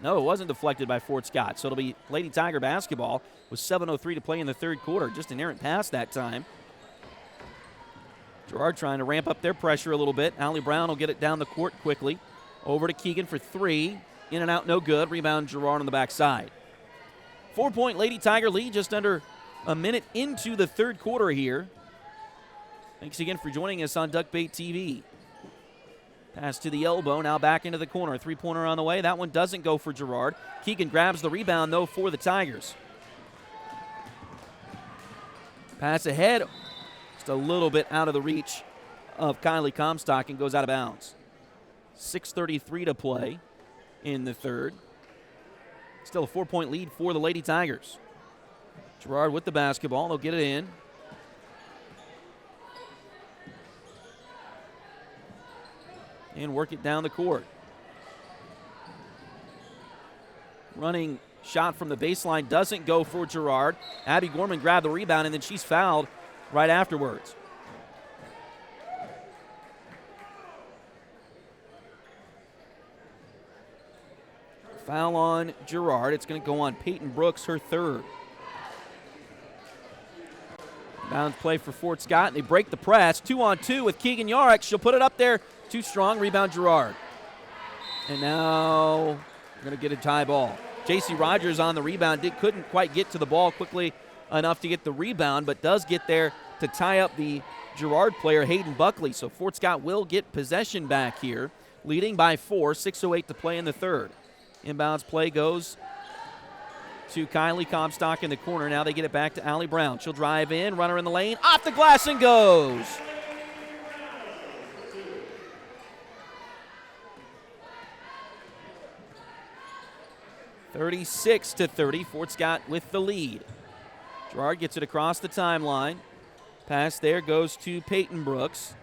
no, it wasn't deflected by Fort Scott. So it'll be Lady Tiger basketball with 7:03 to play in the third quarter. Just an errant pass that time. Girard trying to ramp up their pressure a little bit. Allie Brown will get it down the court quickly. Over to Keegan for three. In and out, no good. Rebound Girard on the backside. 4-point Lady Tiger lead just under a minute into the third quarter here. Thanks again for joining us on Duckbait TV. Pass to the elbow, now back into the corner. Three-pointer on the way. That one doesn't go for Girard. Keegan grabs the rebound, though, for the Tigers. Pass ahead. Just a little bit out of the reach of Kylie Comstock and goes out of bounds. 6:33 to play in the third. Still a 4-point lead for the Lady Tigers. Girard with the basketball. They'll get it in. And work it down the court. Running shot from the baseline doesn't go for Girard. Abby Gorman grabbed the rebound, and then she's fouled right afterwards. Foul on Girard. It's going to go on Peyton Brooks, her third. Bounce play for Fort Scott, and they break the press. 2-on-2 with Keegan Yarrick. She'll put it up there. Too strong. Rebound Girard. And now we're going to get a tie ball. J.C. Rogers on the rebound. Couldn't quite get to the ball quickly enough to get the rebound, but does get there to tie up the Girard player, Hayden Buckley. So Fort Scott will get possession back here, leading by 4. 6:08 to play in the third. Inbounds play goes to Kylie Comstock in the corner. Now they get it back to Allie Brown. She'll drive in, runner in the lane, off the glass and goes. (36-30). Fort Scott with the lead. Girard gets it across the timeline. Pass there goes to Peyton Brooks.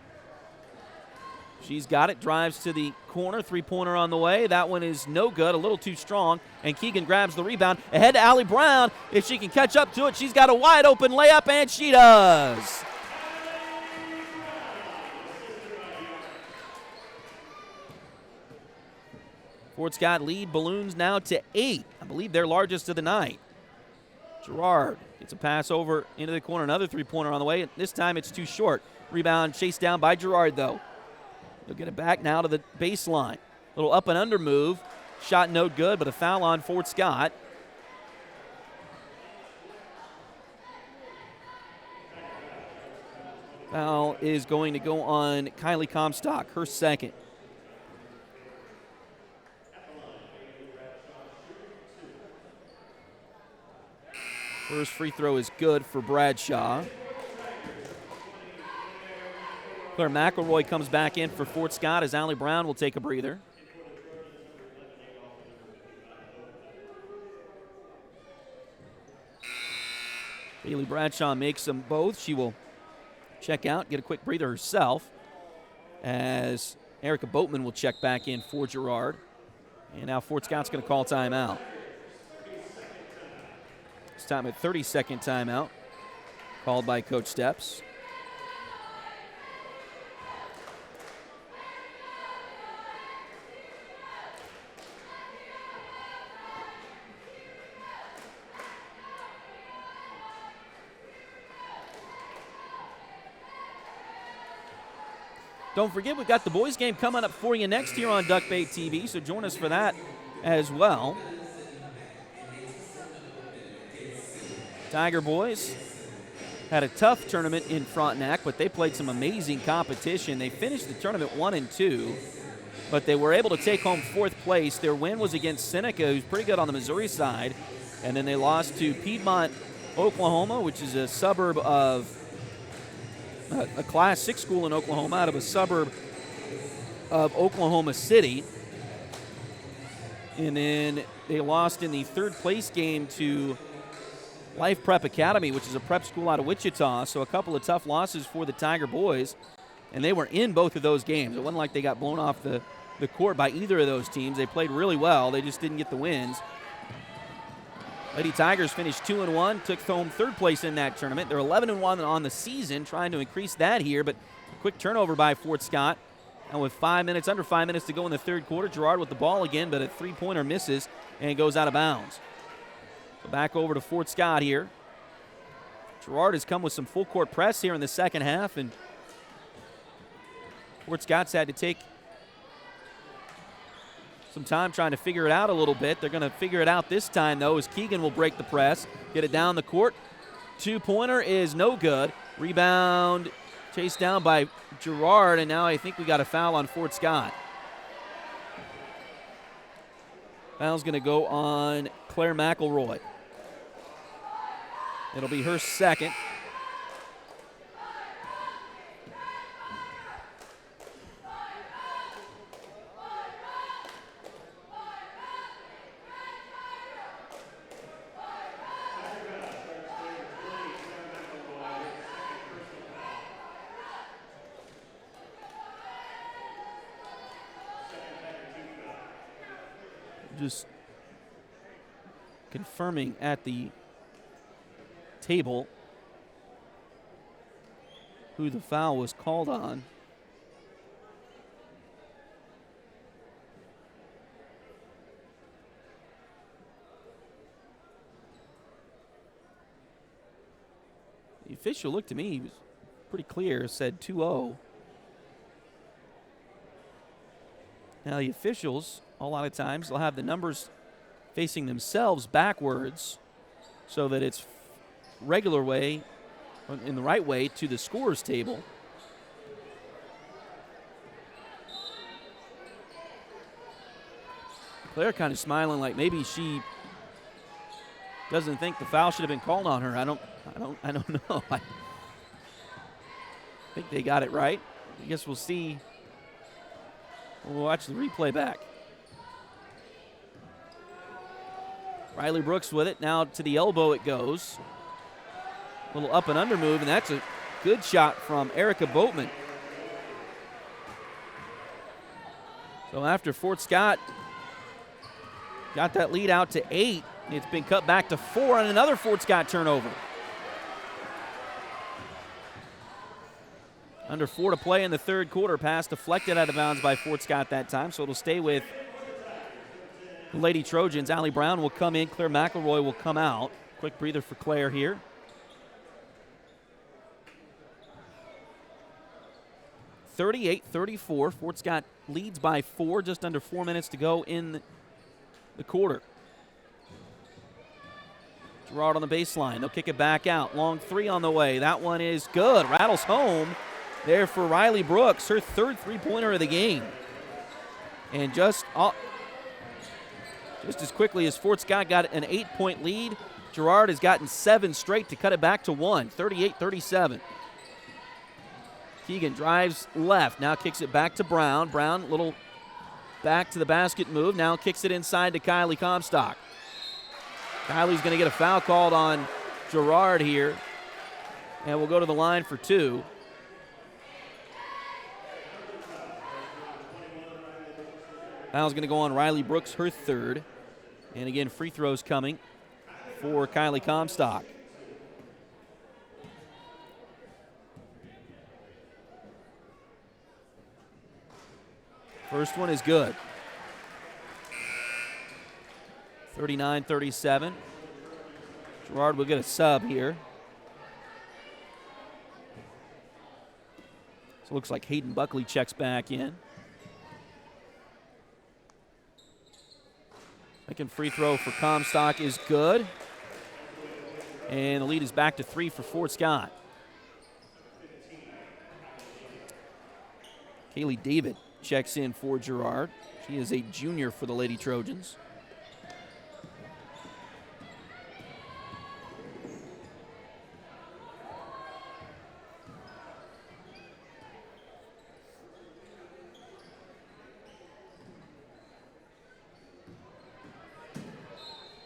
She's got it, drives to the corner, three-pointer on the way. That one is no good, a little too strong, and Keegan grabs the rebound. Ahead to Allie Brown. If she can catch up to it, she's got a wide-open layup, and she does. Fort Scott lead balloons now to 8. I believe their largest of the night. Girard gets a pass over into the corner, another three-pointer on the way. This time it's too short. Rebound chased down by Girard, though. They'll get it back now to the baseline. Little up and under move. Shot no good, but a foul on Fort Scott. Foul is going to go on Kylie Comstock, her second. First free throw is good for Bradshaw. Claire McElroy comes back in for Fort Scott as Allie Brown will take a breather. Bailey Bradshaw makes them both. She will check out, get a quick breather herself, as Erica Boatman will check back in for Girard. And now Fort Scott's going to call timeout. This time a 30-second timeout called by Coach Steps. Don't forget, we've got the boys game coming up for you next here on Duckbait TV, so join us for that as well. Tiger boys had a tough tournament in Frontenac, but they played some amazing competition. They finished the tournament 1-2, but they were able to take home 4th place. Their win was against Seneca, who's pretty good on the Missouri side, and then they lost to Piedmont, Oklahoma, which is a suburb of a Class 6 school in Oklahoma, out of a suburb of Oklahoma City. And then they lost in the 3rd place game to Life Prep Academy, which is a prep school out of Wichita. So a couple of tough losses for the Tiger boys. and they were in both of those games. It wasn't like they got blown off the court by either of those teams. They played really well. They just didn't get the wins. Lady Tigers finished 2-1, took home third place in that tournament. They're 11-1 on the season, trying to increase that here, but a quick turnover by Fort Scott. And with under 5 minutes to go in the third quarter, Girard with the ball again, but a three-pointer misses and goes out of bounds. So back over to Fort Scott here. Girard has come with some full-court press here in the second half, and Fort Scott's had to take some time trying to figure it out a little bit. They're going to figure it out this time, though, as Keegan will break the press, get it down the court. Two-pointer is no good. Rebound chased down by Girard, and now I think we got a foul on Fort Scott. Foul's going to go on Claire McElroy. It'll be her second. Just confirming at the table who the foul was called on. The official looked to me, he was pretty clear, said 2-0. Now the officials, a lot of times, they'll have the numbers facing themselves backwards so that it's regular way, in the right way, to the scorer's table. Claire kind of smiling like maybe she doesn't think the foul should have been called on her. I don't know. I think they got it right. I guess we'll see. We'll watch the replay back. Riley Brooks with it. Now to the elbow it goes. A little up and under move, and that's a good shot from Erica Boatman. So after Fort Scott got that lead out to 8, it's been cut back to 4 on another Fort Scott turnover. Under 4 to play in the third quarter. Pass deflected out of bounds by Fort Scott that time, so it'll stay with the Lady Trojans. Allie Brown will come in. Claire McElroy will come out. Quick breather for Claire here. (38-34). Fort Scott leads by 4, just under 4 minutes to go in the quarter. Girard on the baseline. They'll kick it back out. Long three on the way. That one is good. Rattles home there for Riley Brooks, her third three-pointer of the game. And just as quickly as Fort Scott got an 8-point lead, Girard has gotten 7 straight to cut it back to 1, 38-37. Keegan drives left, now kicks it back to Brown. Brown, little back to the basket move, now kicks it inside to Kylie Comstock. Kylie's going to get a foul called on Girard here, and we'll go to the line for 2. Foul's going to go on Riley Brooks, her third. And again, free throws coming for Kylie Comstock. First one is good. 39-37. Girard will get a sub here. So it looks like Hayden Buckley checks back in. Second free throw for Comstock is good. And the lead is back to 3 for Fort Scott. Kaylee David checks in for Girard. She is a junior for the Lady Trojans.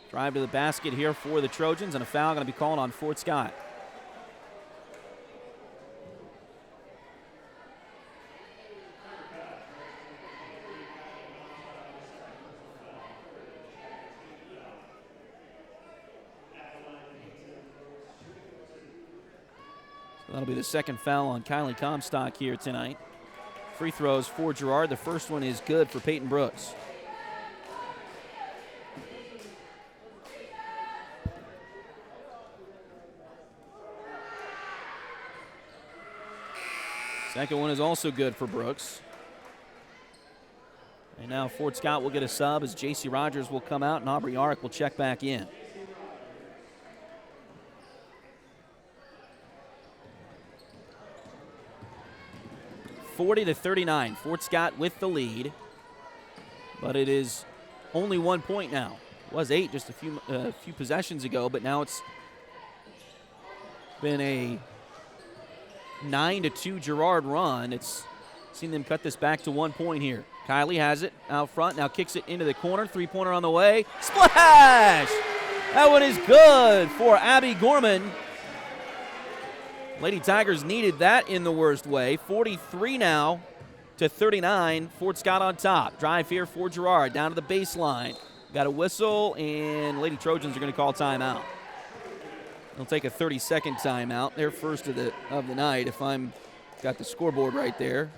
Drive to the basket here for the Trojans, and a foul going to be called on Fort Scott. That'll be the second foul on Kylie Comstock here tonight. Free throws for Girard. The first one is good for Peyton Brooks. Second one is also good for Brooks. And now Fort Scott will get a sub as J.C. Rogers will come out and Aubrey Ark will check back in. (40-39). Fort Scott with the lead, but it is only 1 point now. It was 8 just a few possessions ago, but now it's been a 9-2 Girard run. It's seen them cut this back to 1 point here. Kylie has it out front, now kicks it into the corner. Three-pointer on the way. Splash! That one is good for Abby Gorman. Lady Tigers needed that in the worst way. 43 now to 39. Fort Scott on top. Drive here for Girard. Down to the baseline. Got a whistle, and Lady Trojans are going to call timeout. They'll take a 30-second timeout. Their first of the night, if I'm got the scoreboard right there.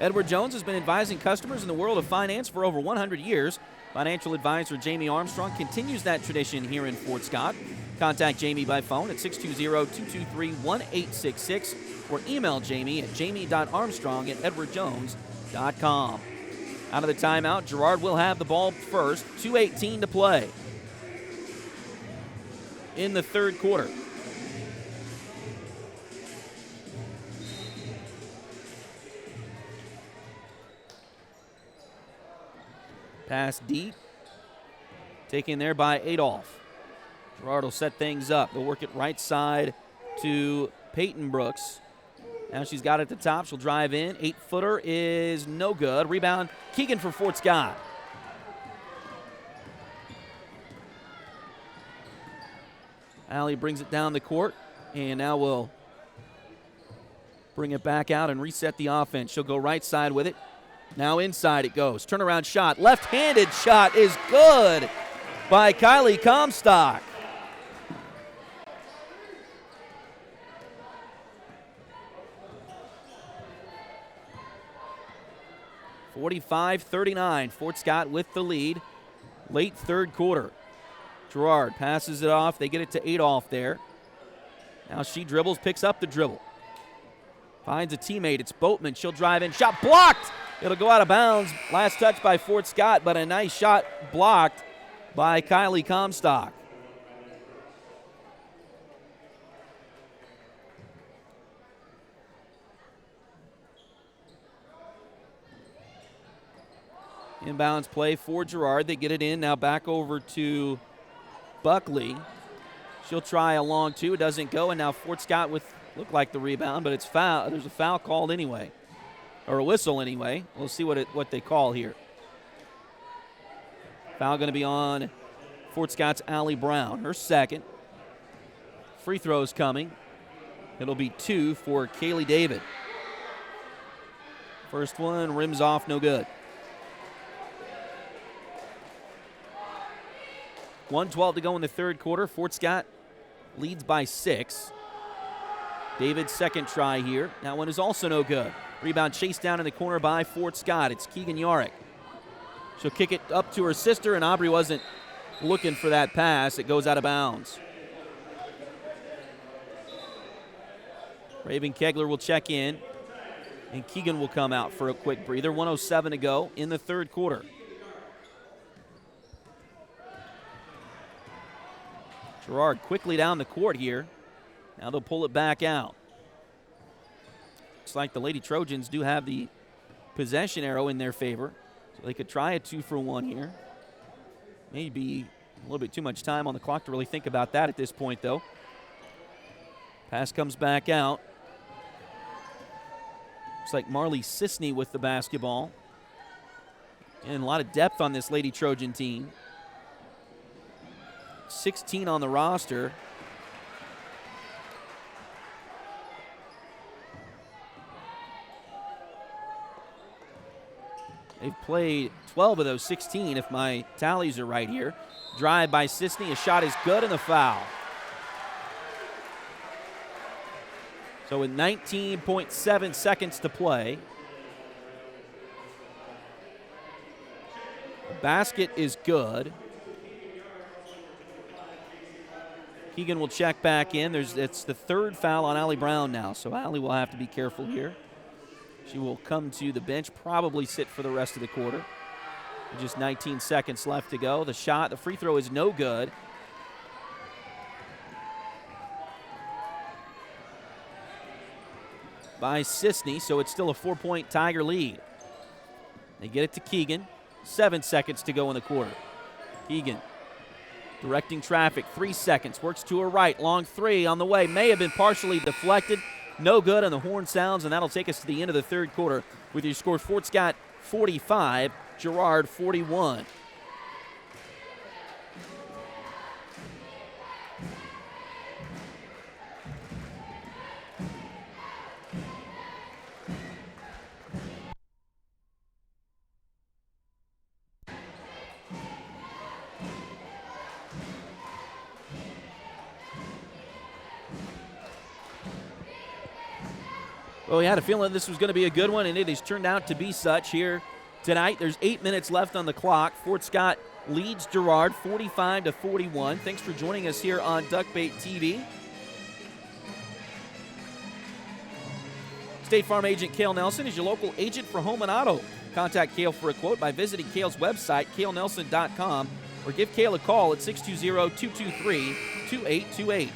Edward Jones has been advising customers in the world of finance for over 100 years. Financial advisor Jamie Armstrong continues that tradition here in Fort Scott. Contact Jamie by phone at 620-223-1866 or email Jamie at jamie.armstrong@edwardjones.com. Out of the timeout, Girard will have the ball first. 2:18 to play in the third quarter. Pass deep. Taken there by Adolph. Girard will set things up. They'll work it right side to Peyton Brooks. Now she's got it at the top. She'll drive in. 8-footer is no good. Rebound, Keegan for Fort Scott. Allie brings it down the court, and now we'll bring it back out and reset the offense. She'll go right side with it. Now inside it goes. Turnaround shot. Left-handed shot is good by Kylie Comstock. (45-39). Fort Scott with the lead. Late third quarter. Girard passes it off. They get it to Adolph there. Now she dribbles, picks up the dribble. Finds a teammate. It's Boatman. She'll drive in. Shot blocked. It'll go out of bounds. Last touch by Fort Scott, but a nice shot blocked by Kylie Comstock. Inbounds play for Girard. They get it in. Now back over to Buckley. She'll try a long two. It doesn't go, and now Fort Scott with looked like the rebound, but it's foul. There's a foul called anyway, or a whistle anyway. We'll see what they call here. Foul going to be on Fort Scott's Allie Brown, her second. Free throws coming. It'll be 2 for Kaylee David. First one rims off, no good. 1:12 to go in the third quarter. Fort Scott leads by 6. David's second try here. That one is also no good. Rebound chased down in the corner by Fort Scott. It's Keegan Yarick. She'll kick it up to her sister, and Aubrey wasn't looking for that pass. It goes out of bounds. Raven Kegler will check in, and Keegan will come out for a quick breather. 1:07 to go in the third quarter. Girard quickly down the court here. Now they'll pull it back out. Looks like the Lady Trojans do have the possession arrow in their favor, so they could try a 2-for-1 here. Maybe a little bit too much time on the clock to really think about that at this point, though. Pass comes back out. Looks like Marley Sisney with the basketball. And a lot of depth on this Lady Trojan team. 16 on the roster. They've played 12 of those 16, if my tallies are right here. Drive by Sisney. A shot is good, and the foul. So with 19.7 seconds to play, the basket is good. Keegan will check back in. It's the third foul on Allie Brown now, so Allie will have to be careful here. She will come to the bench, probably sit for the rest of the quarter. Just 19 seconds left to go. The free throw is no good. By Sisney, so it's still a 4-point Tiger lead. They get it to Keegan. 7 seconds to go in the quarter. Keegan directing traffic, 3 seconds, works to her right, long three on the way, may have been partially deflected. No good, and the horn sounds, and that'll take us to the end of the third quarter with your score Fort Scott 45, Girard 41. Well, we had a feeling this was going to be a good one, and it has turned out to be such here tonight. There's 8 minutes left on the clock. Fort Scott leads Girard 45-41. Thanks for joining us here on Duckbait TV. State Farm agent Cale Nelson is your local agent for home and auto. Contact Cale for a quote by visiting Cale's website, calenelson.com, or give Cale a call at 620-223-2828.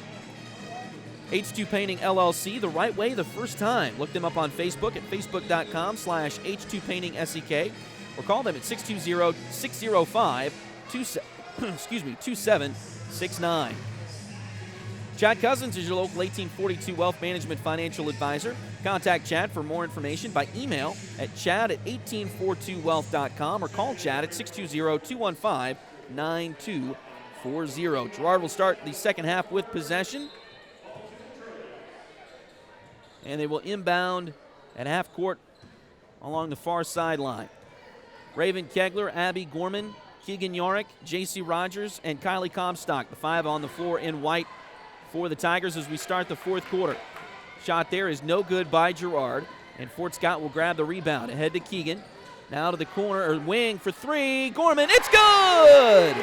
H2 Painting LLC, the right way the first time. Look them up on Facebook at facebook.com/H2PaintingSEK or call them at 620-605-2769. Chad Cousins is your local 1842 Wealth Management Financial Advisor. Contact Chad for more information by email at chad@1842wealth.com or call Chad at 620-215-9240. Girard will start the second half with possession. And they will inbound at half court along the far sideline. Raven Kegler, Abby Gorman, Keegan Yorick, J.C. Rogers, and Kylie Comstock, the five on the floor in white for the Tigers as we start the fourth quarter. Shot there is no good by Girard, and Fort Scott will grab the rebound. Ahead to Keegan. Now to the corner, or wing for three. Gorman, it's good!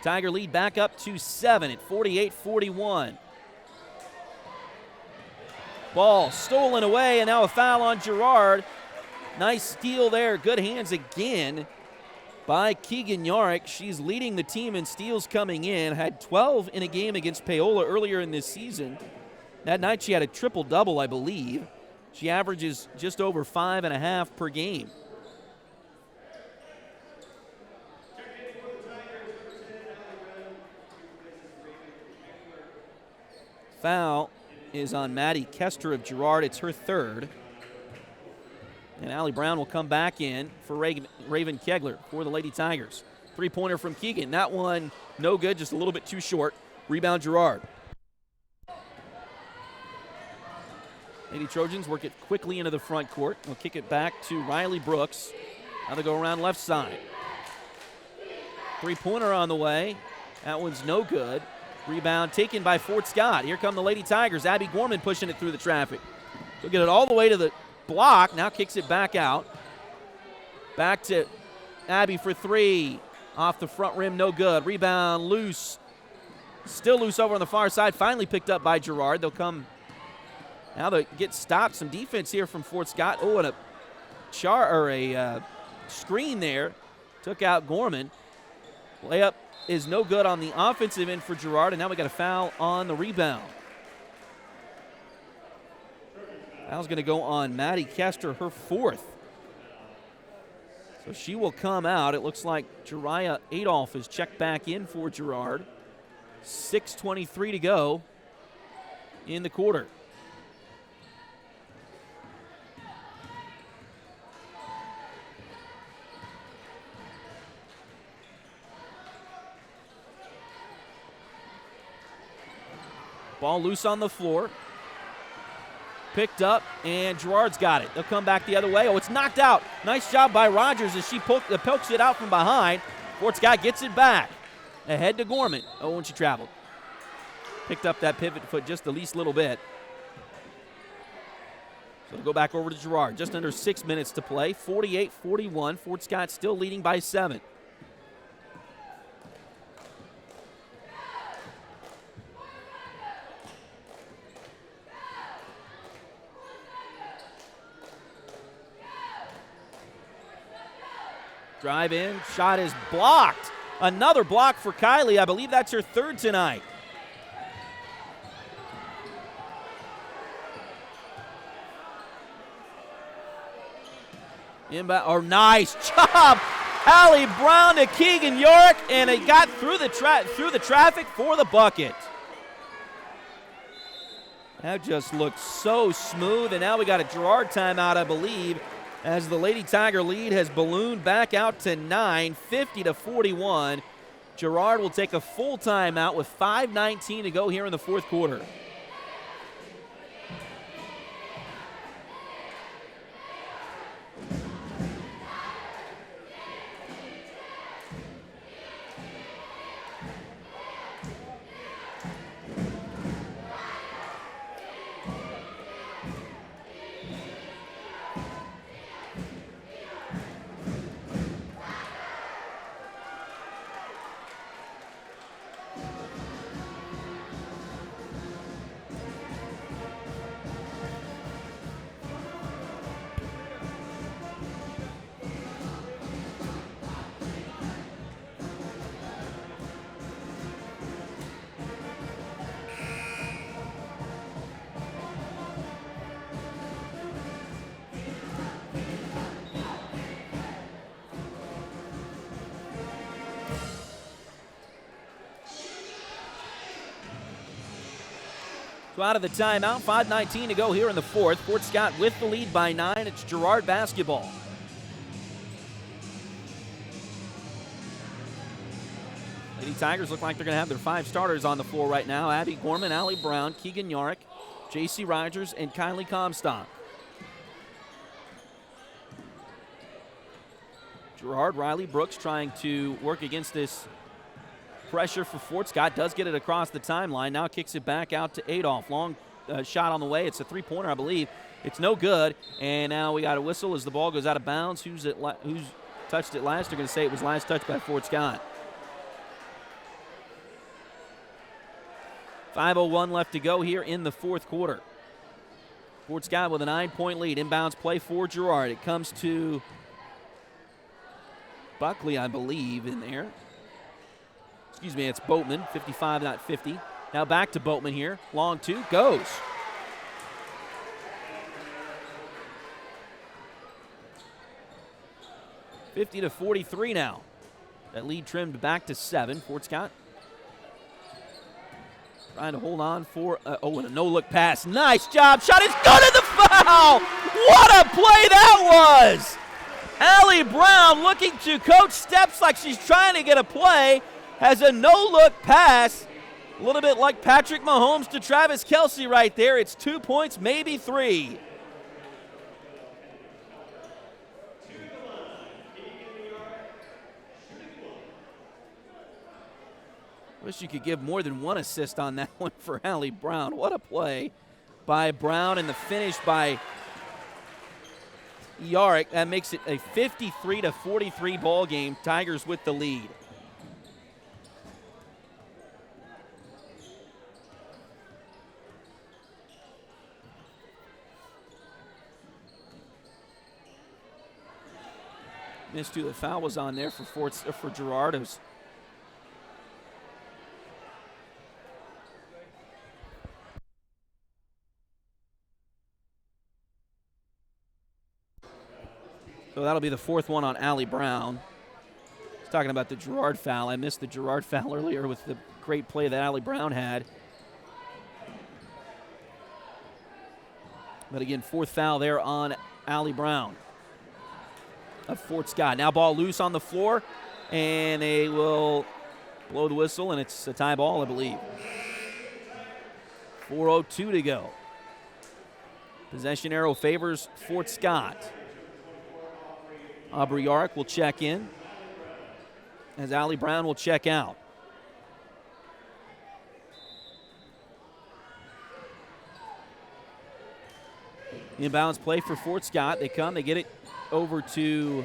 Tiger lead back up to 7 at 48-41. Ball stolen away, and now a foul on Girard. Nice steal there. Good hands again by Keegan Yorick. She's leading the team in steals coming in. Had 12 in a game against Paola earlier in this season. That night she had a triple-double, I believe. She averages just over 5.5 per game. Foul is on Maddie Kester of Girard. It's her third. And Allie Brown will come back in for Raven Kegler for the Lady Tigers. Three-pointer from Keegan. That one no good, just a little bit too short. Rebound Girard. Lady Trojans work it quickly into the front court. They'll kick it back to Riley Brooks. Now they go around left side. Three-pointer on the way. That one's no good. Rebound taken by Fort Scott. Here come the Lady Tigers. Abby Gorman pushing it through the traffic. She'll get it all the way to the block. Now kicks it back out. Back to Abby for three. Off the front rim, no good. Rebound loose. Still loose over on the far side. Finally picked up by Girard. They'll come. Now they get stopped. Some defense here from Fort Scott. Oh, and a screen there. Took out Gorman. Layup is no good on the offensive end for Girard, and now we got a foul on the rebound. Foul's going to go on Maddie Kester, her fourth. So she will come out. It looks like Jariah Adolph is checked back in for Girard. 6:23 to go in the quarter. Ball loose on the floor. Picked up, and Girard's got it. They'll come back the other way. Oh, it's knocked out. Nice job by Rogers as she pokes it out from behind. Fort Scott gets it back. Ahead to Gorman. Oh, and she traveled. Picked up that pivot foot just the least little bit. So we'll go back over to Girard. Just under 6 minutes to play. 48-41. Fort Scott still leading by 7. Drive in, shot is blocked. Another block for Kylie. I believe that's her third tonight. Nice job, Allie Brown to Keegan York, and it got through the traffic for the bucket. That just looked so smooth, and now we got a Girard timeout, I believe, as the Lady Tiger lead has ballooned back out to 9, 50-41. Girard will take a full timeout with 5:19 to go here in the fourth quarter. So out of the timeout, 5:19 to go here in the fourth. Fort Scott with the lead by 9. It's Girard basketball. Lady Tigers look like they're going to have their 5 starters on the floor right now. Abby Gorman, Allie Brown, Keegan Yarick, J.C. Rogers, and Kylie Comstock. Girard, Riley Brooks trying to work against this pressure for Fort Scott. Does get it across the timeline. Now kicks it back out to Adolph. Long shot on the way. It's a three-pointer, I believe. It's no good. And now we got a whistle as the ball goes out of bounds. Who's touched it last? They're going to say it was last touched by Fort Scott. 5:01 left to go here in the fourth quarter. Fort Scott with a 9-point lead. Inbounds play for Girard. It comes to Buckley, I believe, in there. Excuse me, it's Boatman, 55, not 50. Now back to Boatman here. Long two, goes. (50-43) now. That lead trimmed back to 7. Fort Scott trying to hold on for, and a no-look pass. Nice job. Shot is good at the foul. What a play that was. Allie Brown looking to coach, steps like she's trying to get a play, has a no-look pass. A little bit like Patrick Mahomes to Travis Kelce right there. It's 2 points, maybe 3. Wish you could give more than one assist on that one for Allie Brown. What a play by Brown, and the finish by Yarick. That makes it a 53-43 ball game. Tigers with the lead. Missed who the foul was on there for Girard. It was So that'll be the fourth one on Allie Brown. I was talking about the Girard foul. I missed the Girard foul earlier with the great play that Allie Brown had. But again, fourth foul there on Allie Brown of Fort Scott. Now ball loose on the floor, and they will blow the whistle, and it's a tie ball, I believe. 4:02 to go. Possession arrow favors Fort Scott. Aubrey Yark will check in as Allie Brown will check out. Inbounds play for Fort Scott. They come, they get it over to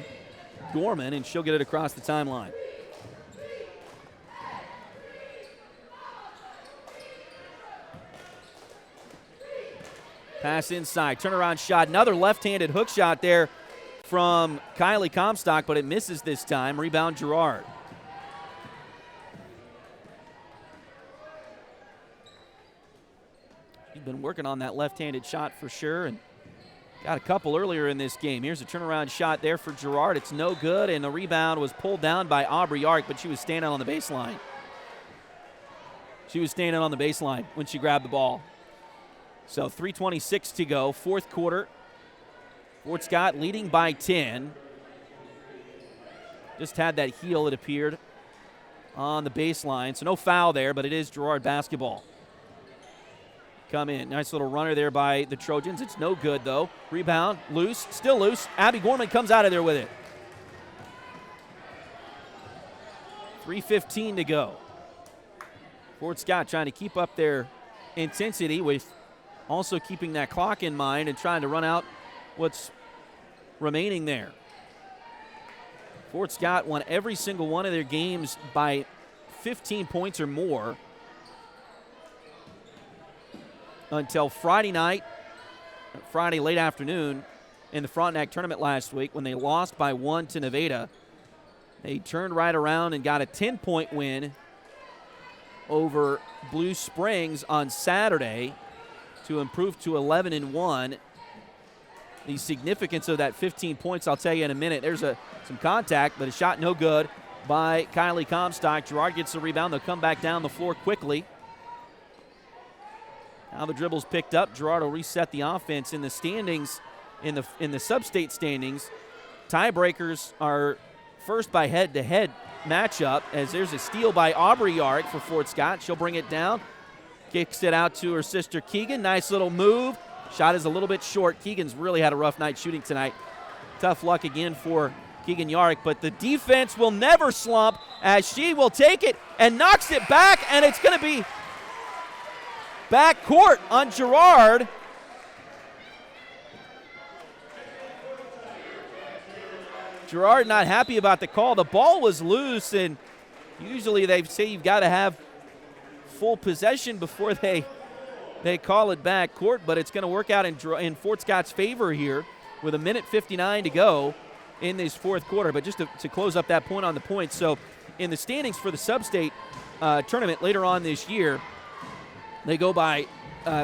Gorman, and she'll get it across the timeline. Pass inside, turnaround shot, another left-handed hook shot there from Kylie Comstock, but it misses this time. Rebound Girard. She's been working on that left-handed shot for sure, and got a couple earlier in this game. Here's a turnaround shot there for Girard. It's no good, and the rebound was pulled down by Aubrey Yark, but she was standing on the baseline. She was standing on the baseline when she grabbed the ball. So 3:26 to go, fourth quarter. Fort Scott leading by 10. Just had that heel, it appeared, on the baseline. So no foul there, but it is Girard basketball. Come in. Nice little runner there by the Trojans. It's no good, though. Rebound, loose, still loose. Abby Gorman comes out of there with it. 3:15 to go. Fort Scott trying to keep up their intensity with also keeping that clock in mind and trying to run out what's remaining there. Fort Scott won every single one of their games by 15 points or more until Friday night, Friday late afternoon in the Frontenac tournament last week when they lost by 1 to Nevada. They turned right around and got a 10-point win over Blue Springs on Saturday to improve to 11-1. The significance of that 15 points, I'll tell you in a minute. There's some contact, but a shot no good by Kylie Comstock. Girard gets the rebound. They'll come back down the floor quickly. Now the dribble's picked up. Girard will reset the offense in the standings, in the sub-state standings. Tiebreakers are first by head-to-head matchup, as there's a steal by Aubrey Yark for Fort Scott. She'll bring it down. Kicks it out to her sister Keegan. Nice little move. Shot is a little bit short. Keegan's really had a rough night shooting tonight. Tough luck again for Keegan Yark, but the defense will never slump as she will take it and knocks it back, and it's going to be back court on Girard. Girard not happy about the call. The ball was loose, and usually they say you've got to have full possession before they call it back court, but it's going to work out in Fort Scott's favor here with 1:59 to go in this fourth quarter. But just to close up that point on the points, so in the standings for the sub-state tournament later on this year, they go by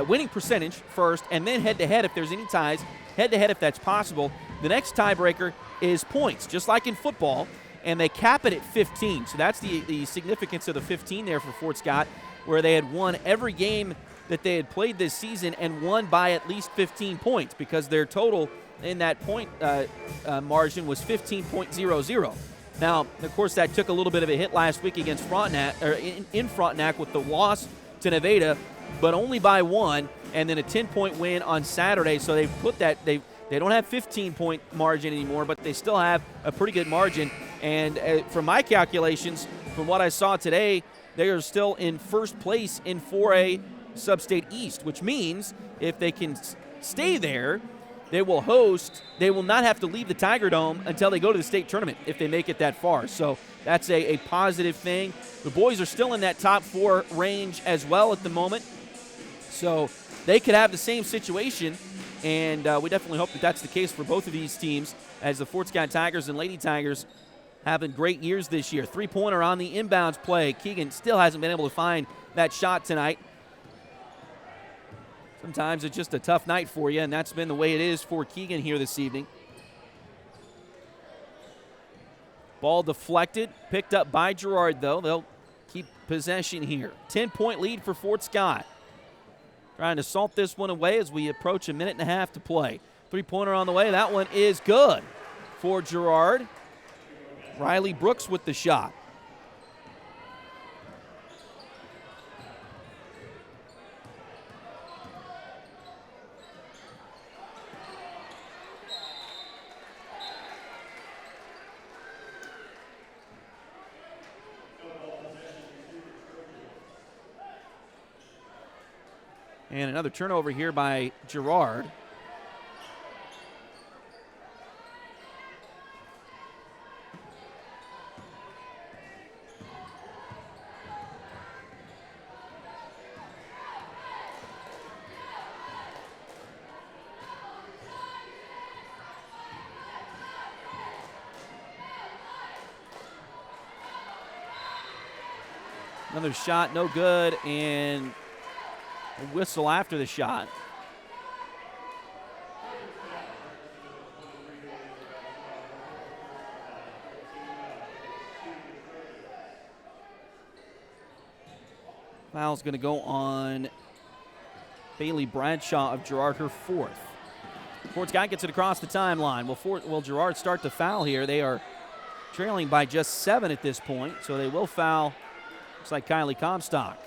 winning percentage first, and then head-to-head if there's any ties, head-to-head if that's possible. The next tiebreaker is points, just like in football, and they cap it at 15. So that's the significance of the 15 there for Fort Scott, where they had won every game that they had played this season and won by at least 15 points because their total in that point margin was 15.00. Now, of course, that took a little bit of a hit last week against Frontenac, or in Frontenac with the loss to Nevada, but only by 1, and then a 10-point win on Saturday. So they've put that they don't have 15-point margin anymore, but they still have a pretty good margin. And from my calculations, from what I saw today, they are still in first place in 4A Sub-State East, which means if they can stay there, they will not have to leave the Tiger Dome until they go to the state tournament if they make it that far. So that's a positive thing. The boys are still in that top 4 range as well at the moment. So they could have the same situation, and we definitely hope that that's the case for both of these teams as the Fort Scott Tigers and Lady Tigers having great years this year. Three-pointer on the inbounds play. Keegan still hasn't been able to find that shot tonight. Sometimes it's just a tough night for you, and that's been the way it is for Keegan here this evening. Ball deflected, picked up by Girard, though. They'll keep possession here. 10-point lead for Fort Scott. Trying to salt this one away as we approach a minute and a half to play. Three-pointer on the way. That one is good for Girard. Riley Brooks with the shot. And another turnover here by Girard. Another shot, no good, and a whistle after the shot. Foul's going to go on Bailey Bradshaw of Girard, her fourth. Fort Scott gets it across the timeline. Will Girard start to foul here? They are trailing by just 7 at this point, so they will foul. Looks like Kylie Comstock.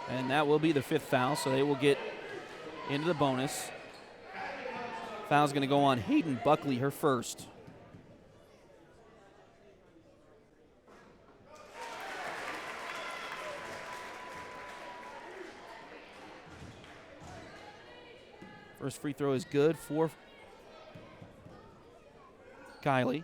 And that will be the 5th foul, so they will get into the bonus. Foul's going to go on Hayden Buckley, her first. First free throw is good for Kylie.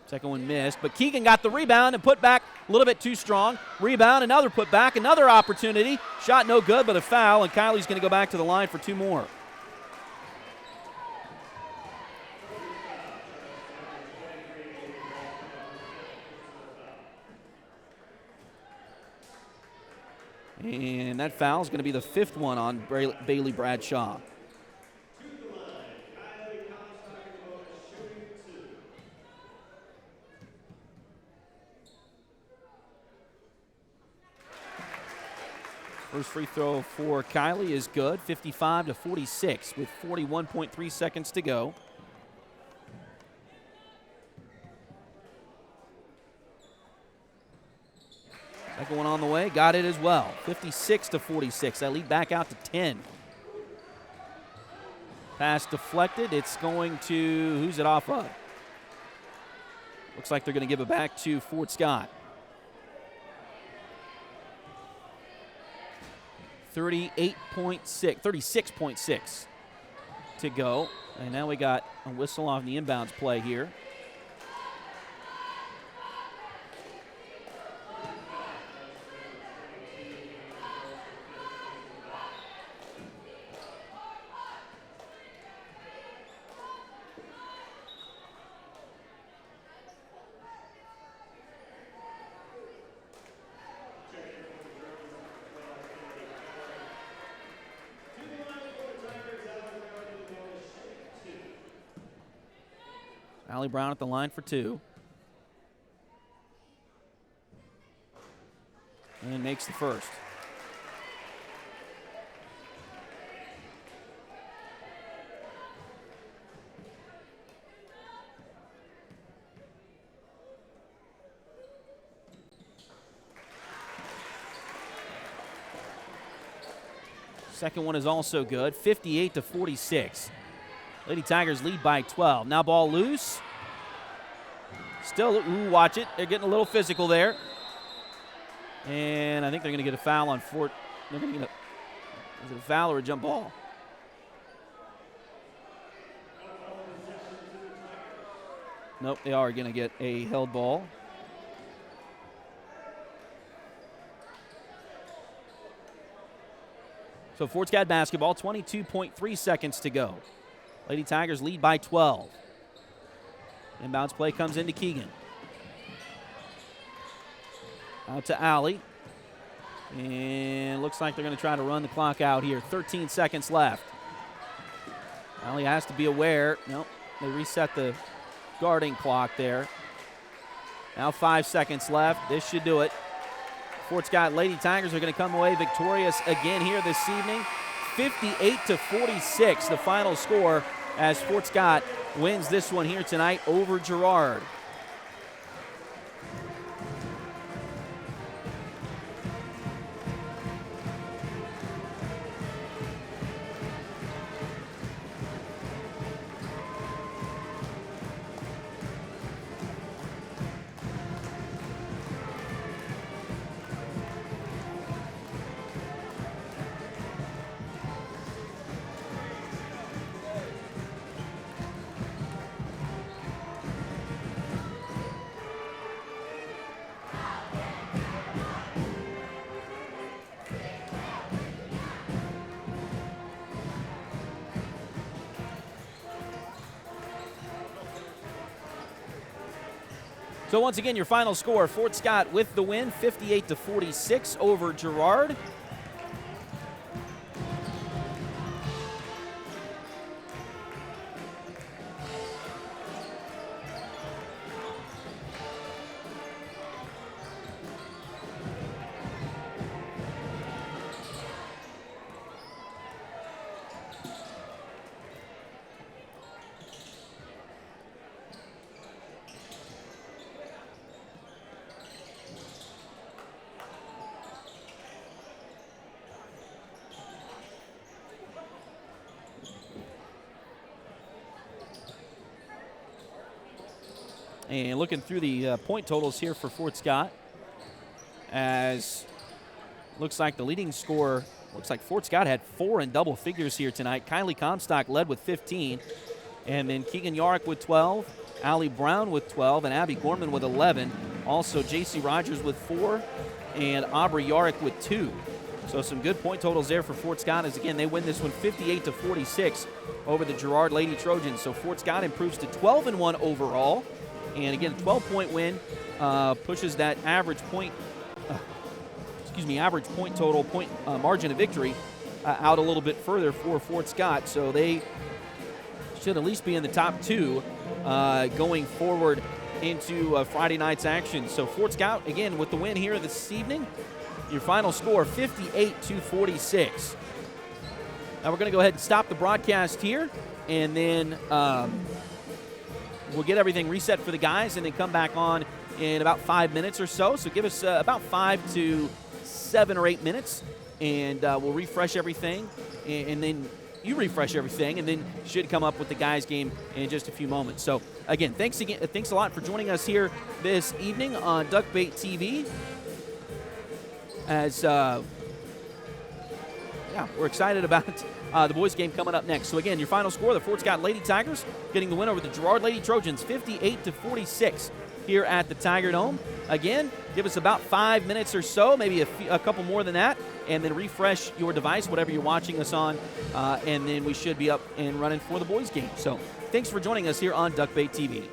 Second one missed, but Keegan got the rebound and put back a little bit too strong. Rebound, another put back, another opportunity. Shot no good, but a foul, and Kylie's going to go back to the line for 2 more. And that foul is going to be the 5th one on Bailey Bradshaw. First free throw for Kylie is good, 55-46 with 41.3 seconds to go. Second one on the way, got it as well, 56-46. That lead back out to 10. Pass deflected, it's going to, who's it off of? Looks like they're going to give it back to Fort Scott. 36.6 to go. And now we got a whistle off the inbounds play here. Allie Brown at the line for 2. And makes the first. Second one is also good, 58-46. Lady Tigers lead by 12. Now ball loose. Still, watch it. They're getting a little physical there. And I think they're going to get a foul on Fort. They're going to get is it a foul or a jump ball? Nope, they are going to get a held ball. So Fort Scott basketball, 22.3 seconds to go. Lady Tigers lead by 12. Inbounds play comes into Keegan. Out to Allie. And looks like they're going to try to run the clock out here. 13 seconds left. Well, he has to be aware. Nope, they reset the guarding clock there. Now 5 seconds left. This should do it. Fort Scott Lady Tigers are going to come away victorious again here this evening. 58-46, the final score, as Fort Scott wins this one here tonight over Girard. So once again, your final score, Fort Scott with the win, 58-46 over Girard. And looking through the point totals here for Fort Scott, as looks like the leading scorer, looks like Fort Scott had 4 in double figures here tonight. Kylie Comstock led with 15, and then Keegan Yarrick with 12, Allie Brown with 12, and Abby Gorman with 11. Also J.C. Rogers with 4, and Aubrey Yarrick with 2. So some good point totals there for Fort Scott, as again they win this one 58-46 over the Girard Lady Trojans. So Fort Scott improves to 12-1 overall. And again, a 12-point win pushes that average point total, margin of victory out a little bit further for Fort Scott. So they should at least be in the top 2 going forward into Friday night's action. So Fort Scott, again, with the win here this evening, your final score, 58-46. Now we're going to go ahead and stop the broadcast here, and then we'll get everything reset for the guys and then come back on in about 5 minutes or so. So give us about 5 to 7 or 8 minutes, and we'll refresh everything, and then you refresh everything, and then should come up with the guys' game in just a few moments. So again, thanks a lot for joining us here this evening on Duckbait TV. As we're excited about the boys' game coming up next. So again, your final score, the Fort Scott Lady Tigers getting the win over the Girard Lady Trojans, 58-46 here at the Tiger Dome. Again, give us about 5 minutes or so, maybe a couple more than that, and then refresh your device, whatever you're watching us on, and then we should be up and running for the boys' game. So thanks for joining us here on Duckbait TV.